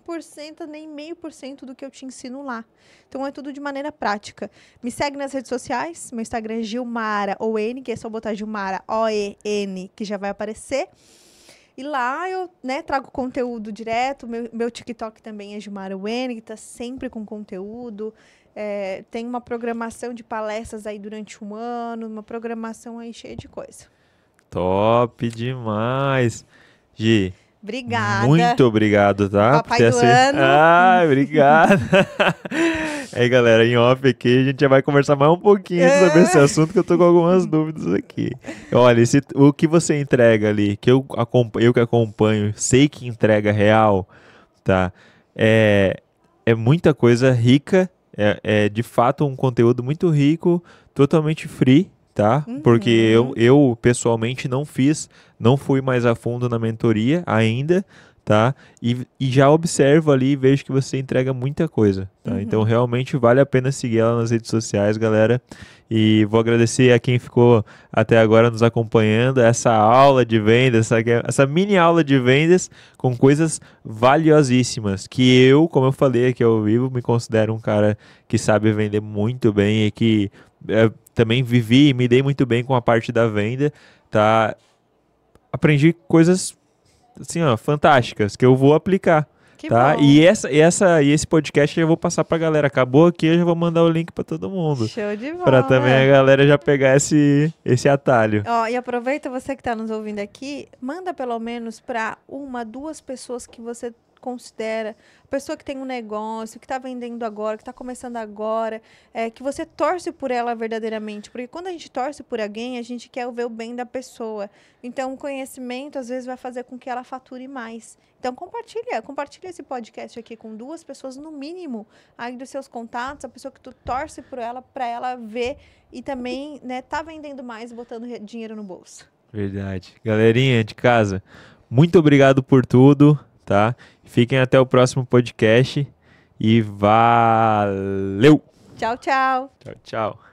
100%, nem 0,5% do que eu te ensino lá. Então, é tudo de maneira prática. Me segue nas redes sociais. Meu Instagram é Gilmara ON, que é só botar Gilmara OEN, que já vai aparecer. E lá eu, né, trago conteúdo direto. Meu TikTok também é Gilmara ON, que está sempre com conteúdo. Tem uma programação de palestras aí durante um ano, uma programação aí cheia de coisa. Top demais. Gi, Obrigada. muito obrigado, tá? Papai do ano. Obrigado. Aí, galera, em off aqui, a gente já vai conversar mais um pouquinho sobre esse assunto, que eu tô com algumas dúvidas aqui. Olha, o que você entrega ali, que eu que acompanho, sei que entrega real, tá? É muita coisa rica, é de fato um conteúdo muito rico, totalmente free, tá? Porque eu pessoalmente não fui mais a fundo na mentoria ainda, tá? E já observo ali e vejo que você entrega muita coisa, tá? Então realmente vale a pena seguir ela nas redes sociais, galera. E vou agradecer a quem ficou até agora nos acompanhando, essa aula de vendas, essa mini aula de vendas com coisas valiosíssimas, que eu, como eu falei aqui ao vivo, me considero um cara que sabe vender muito bem e que também vivi e me dei muito bem com a parte da venda, tá? Aprendi coisas assim, ó, fantásticas que eu vou aplicar, Que tá? bom. E esse podcast eu vou passar pra galera. Acabou aqui, eu já vou mandar o link pra todo mundo. Show de bola. Pra também a galera já pegar esse atalho. Ó, e aproveita você que está nos ouvindo aqui, manda pelo menos para 1, 2 pessoas que você considera, pessoa que tem um negócio, que está vendendo agora, que está começando agora, que você torce por ela verdadeiramente, porque quando a gente torce por alguém, a gente quer ver o bem da pessoa. Então, o conhecimento, às vezes, vai fazer com que ela fature mais. Então, compartilha esse podcast aqui com 2 pessoas, no mínimo, aí dos seus contatos, a pessoa que tu torce por ela, para ela ver e também, né, tá vendendo mais, botando dinheiro no bolso. Verdade. Galerinha de casa, muito obrigado por tudo, tá? Fiquem até o próximo podcast e valeu! Tchau, tchau! Tchau, tchau.